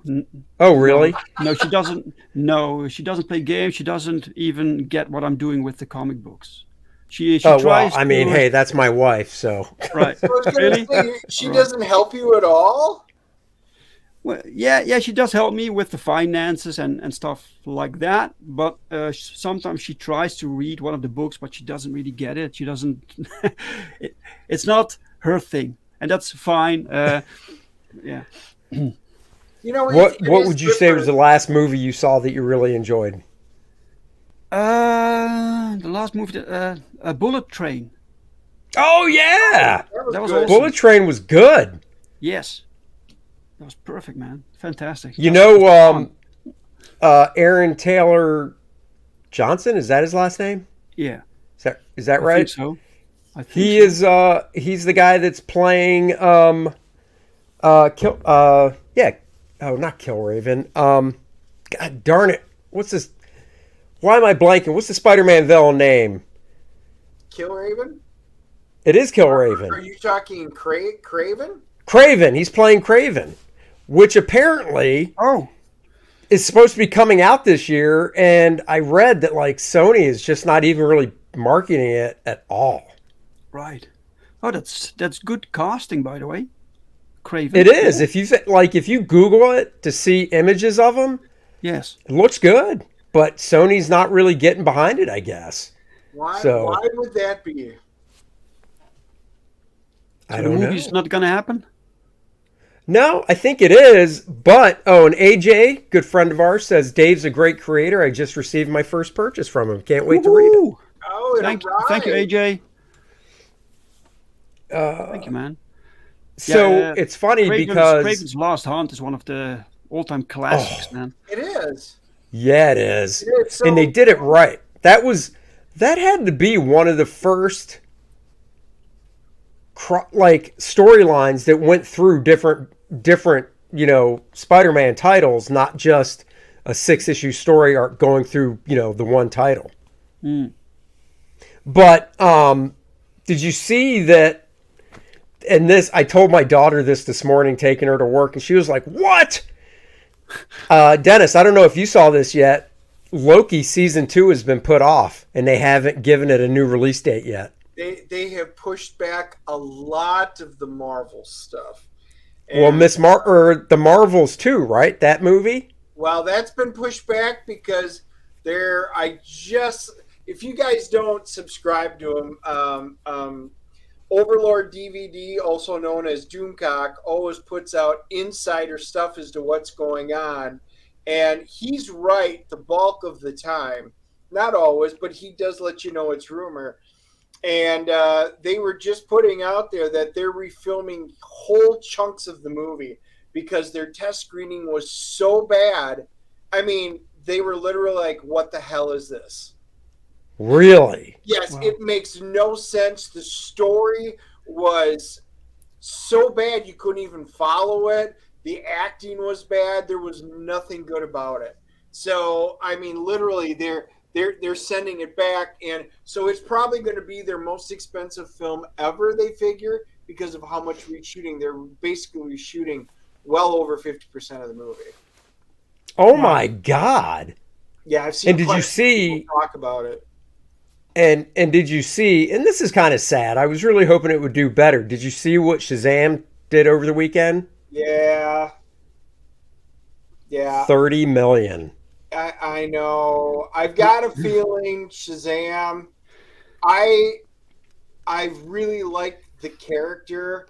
Oh, really? No, she doesn't. No, she doesn't play games. She doesn't even get what I'm doing with the comic books. She Oh, well, tries. I mean, to, hey, that's my wife, so. right. I was gonna Really? say, she doesn't help you at all? Well, yeah, she does help me with the finances and stuff like that. But sometimes she tries to read one of the books, but she doesn't really get it. She doesn't. It's not her thing, and that's fine. Yeah. You know, What it what is would you say was the different. last movie you saw that you really enjoyed? The last movie, a Bullet Train. Oh yeah, That was good. awesome. Bullet Train was good. Yes, that was perfect, man. Fantastic. You That's know, fun. Aaron Taylor Johnson, is that his last name? Yeah, Is that I right? think so. I think He so. is he's the guy that's playing not Killraven. God darn it. What's this? Why am I blanking? What's the Spider-Man villain name? Killraven? It is Are Killraven. you talking Craven? Craven. He's playing Craven, which apparently Oh, is supposed to be coming out this year, and I read that like Sony is just not even really marketing it at all. right. Oh, that's good casting, by the way. Craven. It is. If you Google it to see images of him, Yes. it looks good. But Sony's not really getting behind it, I guess. Why So- would that be? I So don't the know. movie's not gonna happen. No, I think it is. But, and AJ, good friend of ours, says Dave's a great creator. I just received my first purchase from him. Can't wait to read it. Woohoo! Oh, Thank you, AJ. Thank you, man. So Yeah, it's funny Craven's because... Last Hunt is one of the all-time classics, man. It is. Yeah, it is. It's so- And they did it right. That had to be one of the first storylines that went through different Spider-Man titles, not just a 6-issue story arc going through the one title. But did you see that? And this, I told my daughter this morning, taking her to work, and she was like, "What?" Dennis, I don't know if you saw this yet. Loki season 2 has been put off, and they haven't given it a new release date yet. They have pushed back a lot of the Marvel stuff. Well, And- the Marvels too, right? That movie. Well, that's been pushed back because if you guys don't subscribe to them, Overlord DVD, also known as Doomcock, always puts out insider stuff as to what's going on. And he's right the bulk of the time. Not always, but he does let you know it's rumor. And they were just putting out there that they're refilming whole chunks of the movie because their test screening was so bad. I mean, they were literally like, what the hell is this? Really? Yes, wow. It makes no sense. The story was so bad you couldn't even follow it. The acting was bad. There was nothing good about it. So, I mean, literally, they're sending it back, and so it's probably going to be their most expensive film ever, they figure, because of how much reshooting. They're basically reshooting well over 50% of the movie. Oh my God! Yeah, I've seen. And did you see talk about it? And did you see? And this is kind of sad. I was really hoping it would do better. Did you see what Shazam did over the weekend? Yeah. 30 million. I know. I've got a feeling Shazam. I really like the character,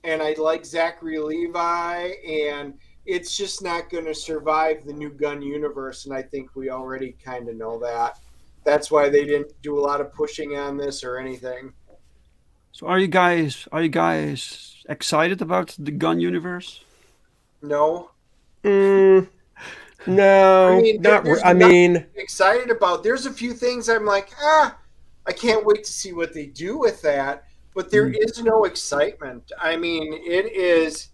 and I like Zachary Levi, and it's just not going to survive the New Gun universe, and I think we already kind of know that. That's why they didn't do a lot of pushing on this or anything. So are you guys excited about the Gun universe? No. No, I mean, excited about. There's a few things I'm like, I can't wait to see what they do with that. But there is no excitement. I mean, it is.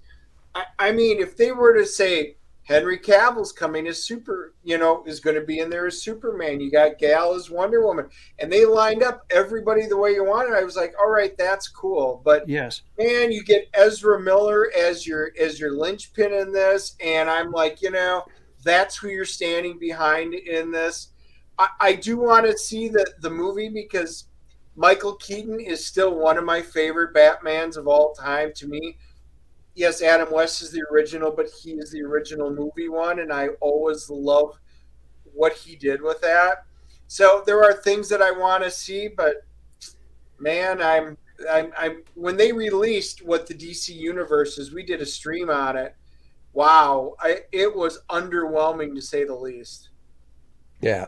I mean, if they were to say Henry Cavill's coming as is going to be in there as Superman. You got Gal as Wonder Woman, and they lined up everybody the way you wanted. I was like, all right, that's cool. But yes, man, you get Ezra Miller as your linchpin in this, and I'm like, that's who you're standing behind in this. I do want to see the movie because Michael Keaton is still one of my favorite Batmans of all time to me. Yes, Adam West is the original, but he is the original movie one, and I always love what he did with that. So there are things that I want to see, but man, I'm when they released what the DC universe is, we did a stream on it. Wow, it was underwhelming to say the least. Yeah.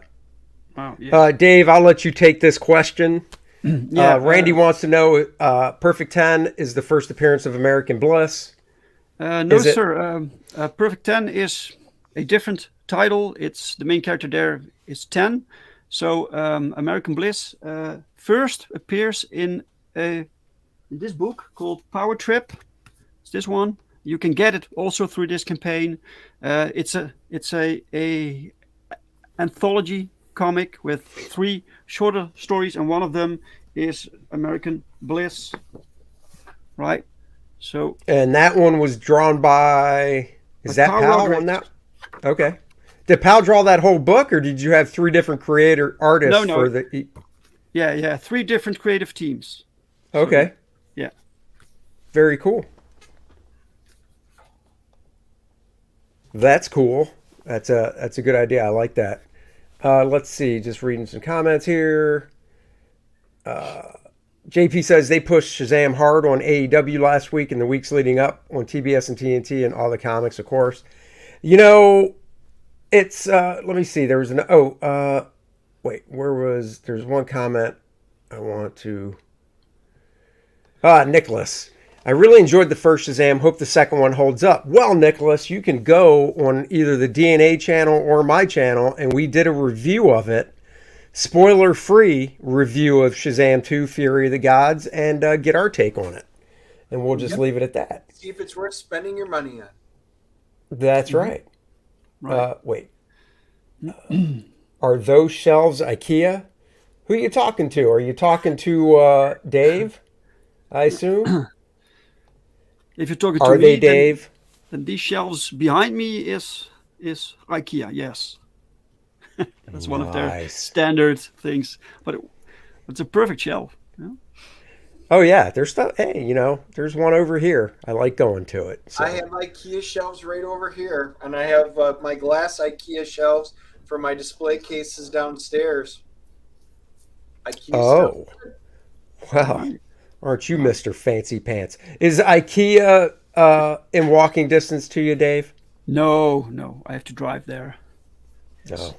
Wow. Yeah. Dave, I'll let you take this question. Yeah, Randy wants to know, Perfect 10 is the first appearance of American Bliss. No, sir. Perfect 10 is a different title. It's the main character there is 10. So American Bliss first appears in this book called Power Trip. It's this one. You can get it also through this campaign. It's a anthology comic with 3 shorter stories, and one of them is American Bliss. Right. So. And that one was drawn by. Is that Pal on that? Okay. Did Pal draw that whole book, or did you have 3 different artists No. for the? Yeah. 3 different creative teams. Okay. So, yeah. Very cool. That's cool. That's a good idea. I like that. Let's see. Just reading some comments here. JP says they pushed Shazam hard on AEW last week and the weeks leading up on TBS and TNT and all the comics, of course. It's let me see. There was there's one comment I want to. Nicholas. I really enjoyed the first Shazam. Hope the second one holds up. Well, Nicholas, you can go on either the DNA channel or my channel, and we did a review of it. Spoiler-free review of Shazam 2, Fury of the Gods, and get our take on it. And we'll just leave it at that. See if it's worth spending your money on. That's right. Wait. Are those shelves IKEA? Who are you talking to? Are you talking to Dave, I assume? If you're talking to me, they Dave? Then these shelves behind me is IKEA, yes. That's one of their standard things, but it's a perfect shelf. Yeah? Oh yeah, there's stuff. Hey, there's one over here. I like going to it. So. I have IKEA shelves right over here, and I have my glass IKEA shelves for my display cases downstairs. IKEA stuff. Wow! Aren't you Mr. Fancy Pants? Is IKEA in walking distance to you, Dave? No, I have to drive there. No.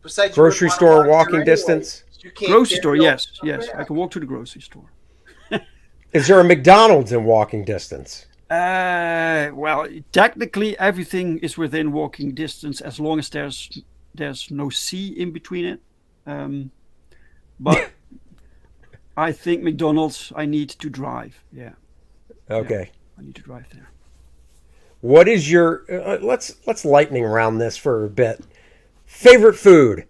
Besides, Grocery store, walking distance. Grocery store, yes. I can walk to the grocery store. Is there a McDonald's in walking distance? Well, technically everything is within walking distance as long as there's no sea in between it. But I think McDonald's, I need to drive. Yeah. Okay. Yeah, I need to drive there. What is your let's lightning round this for a bit. Favorite food?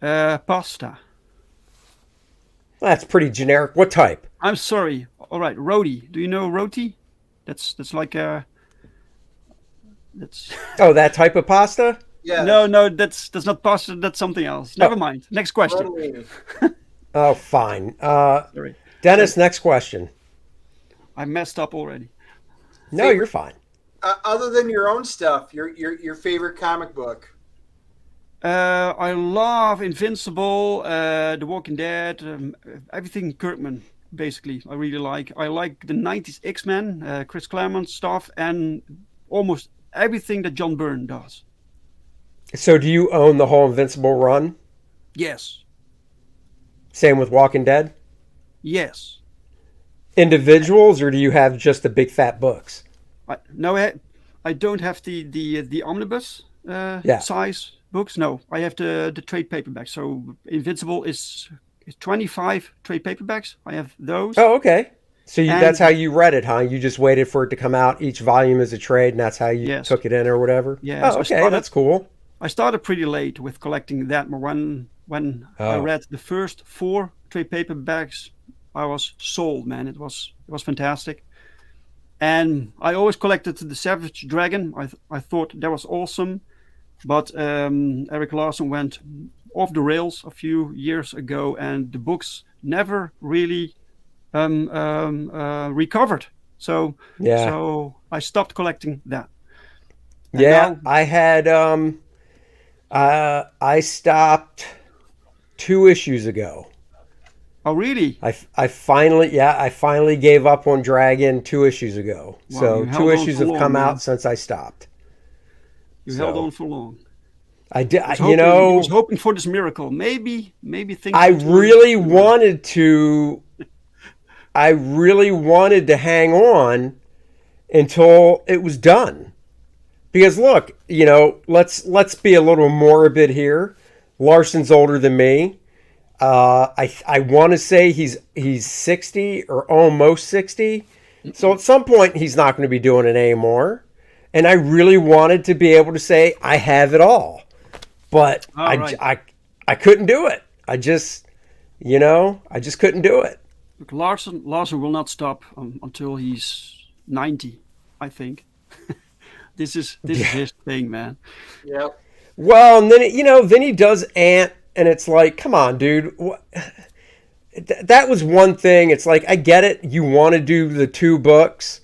Pasta. That's pretty generic. What type? I'm sorry. All right, roti. Do you know roti? That's like a. That's. Oh, that type of pasta? Yeah. No, that's not pasta. That's something else. Never mind. Next question. Oh, fine. Sorry. Dennis, next question. I messed up already. No, you're fine. Other than your own stuff, your favorite comic book. I love Invincible, The Walking Dead, everything Kirkman. Basically, I really like. I like the '90s X-Men, Chris Claremont stuff, and almost everything that John Byrne does. So, do you own the whole Invincible run? Yes. Same with Walking Dead? Yes. Individuals, or do you have just the big fat books? I don't have the omnibus size books. No, I have the trade paperbacks. So Invincible is 25 trade paperbacks. I have those. Oh, okay. So that's how you read it, huh? You just waited for it to come out. Each volume is a trade, and that's how you took it in or whatever? Yeah. Oh, okay. That's cool. I started pretty late with collecting that. But when I read the first 4 trade paperbacks, I was sold, man. It was fantastic. And I always collected the Savage Dragon. I thought that was awesome. But Eric Larson went off the rails a few years ago, and the books never really recovered. So I stopped collecting that. And now, I had I stopped 2 issues ago. Oh, really? I finally gave up on Dragon 2 issues ago. Wow, so 2 issues have come out since I stopped. You held on for long. I did. I was hoping for this miracle. Maybe things. I really wanted to. I really wanted to hang on until it was done. Because look, let's be a little morbid here. Larson's older than me. I want to say he's 60 or almost 60. So at some point he's not going to be doing it anymore. And I really wanted to be able to say I have it all. But I couldn't do it. I just couldn't do it. Look, Larson will not stop until he's 90, I think. This is his thing, man. Yep. Well, and then he does Ant, and it's like, come on, dude. That was one thing. It's like, I get it. You want to do the 2 books,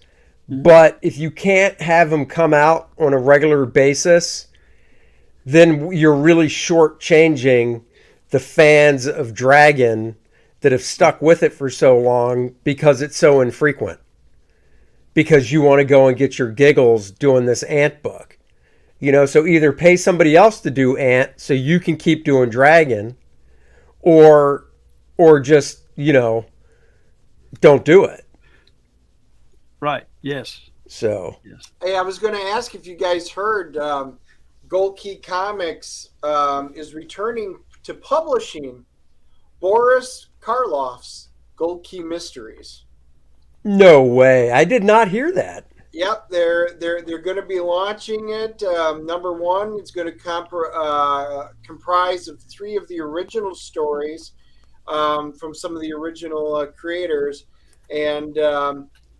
but if you can't have them come out on a regular basis, then you're really shortchanging the fans of Dragon that have stuck with it for so long because it's so infrequent. Because you want to go and get your giggles doing this Ant book. So either pay somebody else to do Ant so you can keep doing Dragon, or just, don't do it. Right. Yes. So. Yes. Hey, I was going to ask if you guys heard Gold Key Comics is returning to publishing Boris Karloff's Gold Key Mysteries. No way. I did not hear that. Yep, they're going to be launching it. Number 1, it's going to comprise of 3 of the original stories from some of the original creators, and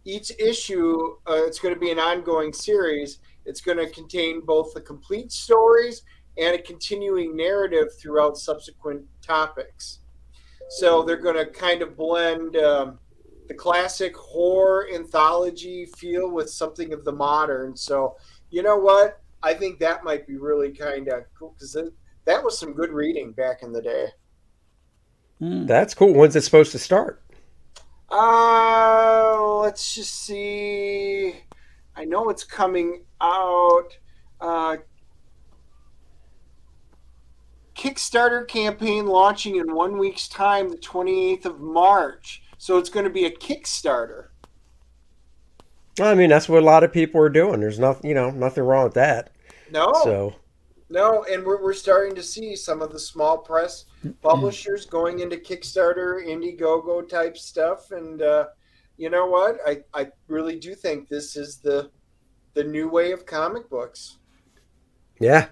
each issue it's going to be an ongoing series. It's going to contain both the complete stories and a continuing narrative throughout subsequent topics. So they're going to kind of blend the classic horror anthology feel with something of the modern. So, you know what? I think that might be really kind of cool, because that was some good reading back in the day. That's cool. When's it supposed to start? Let's just see. I know it's coming out. Kickstarter campaign launching in 1 week's time, the 28th of March. So it's going to be a Kickstarter. I mean, that's what a lot of people are doing. There's nothing, nothing wrong with that. No. So. No, and we're starting to see some of the small press publishers going into Kickstarter, Indiegogo type stuff. And you know what? I really do think this is the new way of comic books. Yeah.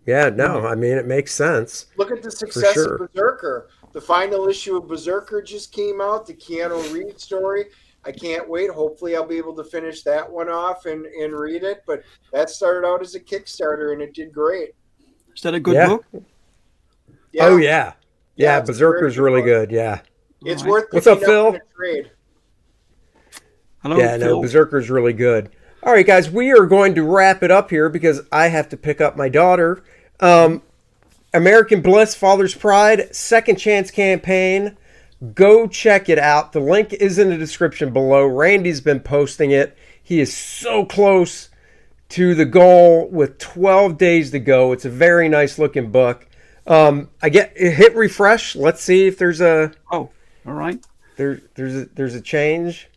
Yeah, no, I mean, it makes sense. Look at the success sure. of Berserker. The final issue of Berserker just came out, the Keanu Reeves story. I can't wait. Hopefully I'll be able to finish that one off and read it. But that started out as a Kickstarter, and it did great. Is that a good book? Yeah. Oh, yeah. Yeah, it's Berserker's really good, yeah. It's worth What's up, picking Phil? in a trade. Hello, yeah, Phil. no, Berserker's really good. All right, guys, we are going to wrap it up here because I have to pick up my daughter. American Bliss, Father's Pride, Second Chance campaign. Go check it out. The link is in the description below. Randy's been posting it. He is so close to the goal with 12 days to go. It's a very nice looking book. Hit refresh. Let's see if there's a. Oh, all right. There's a change.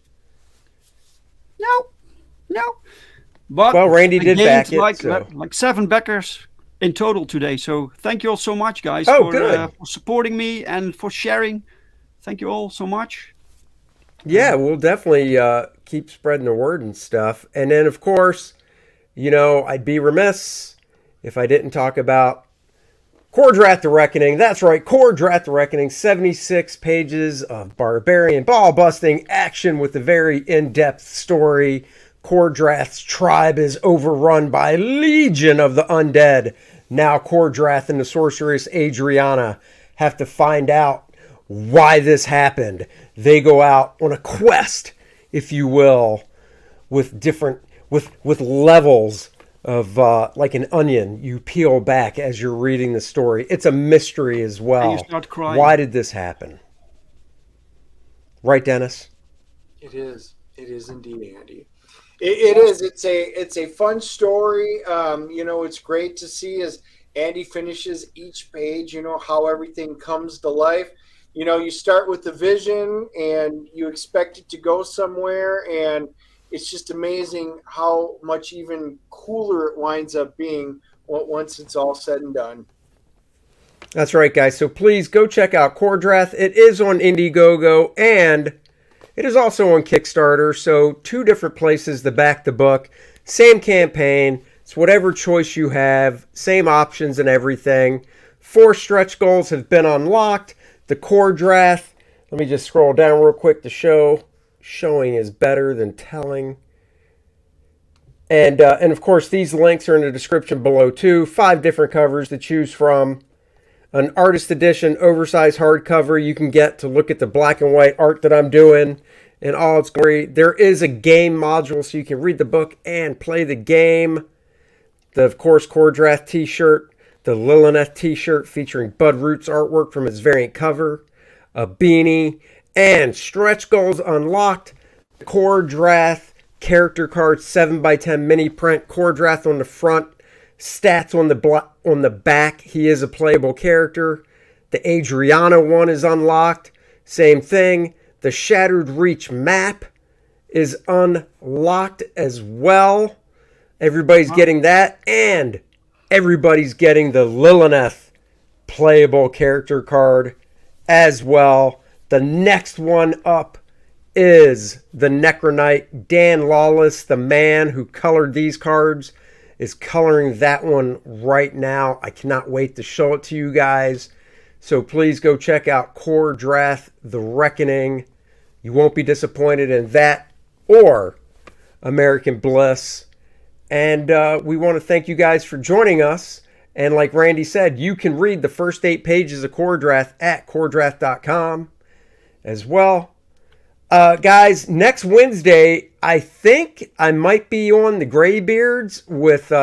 No. But well, Randy did back it. Like 7 backers in total today. So thank you all so much, guys, for supporting me and for sharing. Thank you all so much. Yeah, we'll definitely keep spreading the word and stuff. And then, of course, I'd be remiss if I didn't talk about Kor-Drath the Reckoning. That's right, Kor-Drath the Reckoning. 76 pages of barbarian ball-busting action with a very in-depth story. Kor-Drath's tribe is overrun by a legion of the undead. Now Kor-Drath and the sorceress Adriana have to find out why this happened. They go out on a quest, if you will, with levels of like an onion you peel back as you're reading the story. It's a mystery as well. And you start crying. Why did this happen? Right, Dennis? It is indeed, Andy. It is. It's a fun story. It's great to see as Andy finishes each page, how everything comes to life. You start with the vision and you expect it to go somewhere, and it's just amazing how much even cooler it winds up being once it's all said and done. That's right, guys. So please go check out Kor-Drath. It is on Indiegogo and it is also on Kickstarter. So 2 different places to back the book. Same campaign. It's whatever choice you have. Same options and everything. 4 stretch goals have been unlocked. The Kor-Drath, let me just scroll down real quick to show. Showing is better than telling. And of course, these links are in the description below too. 5 different covers to choose from. An artist edition oversized hardcover you can get to look at the black and white art that I'm doing in all its glory. There is a game module so you can read the book and play the game. Of course, Kor-Drath t-shirt. The Lilith t-shirt featuring Bud Roots artwork from his variant cover, a beanie, and stretch goals unlocked. Kor-Drath character card 7x10 mini print. Kor-Drath on the front, stats on the back. He is a playable character. The Adriana one is unlocked. Same thing. The Shattered Reach map is unlocked as well. Everybody's getting that, and everybody's getting the Lilith playable character card as well. The next one up is the Necronite. Dan Lawless, the man who colored these cards, is coloring that one right now. I cannot wait to show it to you guys. So please go check out Kor-Drath the Reckoning. You won't be disappointed in that or American Bliss. And we want to thank you guys for joining us. And like Randy said, you can read the first 8 pages of Kor-Drath at Kor-Drath.com as well. Guys, next Wednesday, I think I might be on the Graybeards with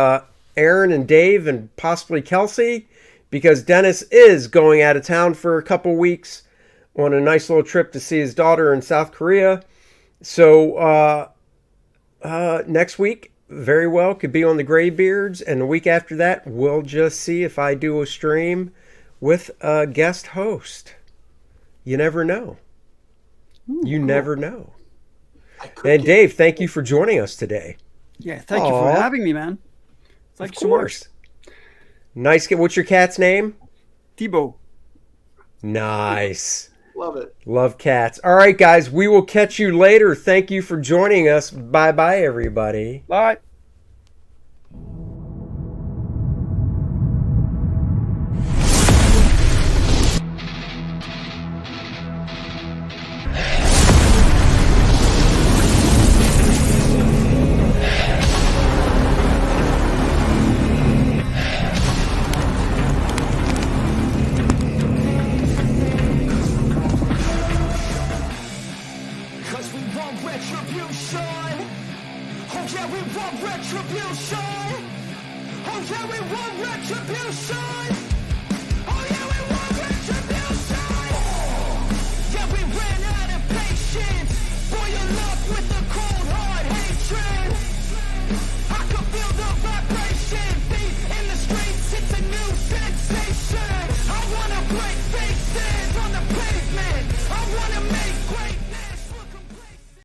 Aaron and Dave and possibly Kelsey, because Dennis is going out of town for a couple weeks on a nice little trip to see his daughter in South Korea. So next week, very well, could be on the Graybeards. And the week after that, we'll just see if I do a stream with a guest host. You never know. You never know. And Dave, thank you for joining us today. Yeah, thank you for having me, man. Thank you so much. Nice. What's your cat's name? Thibaut. Nice. Love it. Love cats. All right, guys, we will catch you later. Thank you for joining us. Bye-bye, everybody. Bye. Retribution. Oh yeah, we want retribution.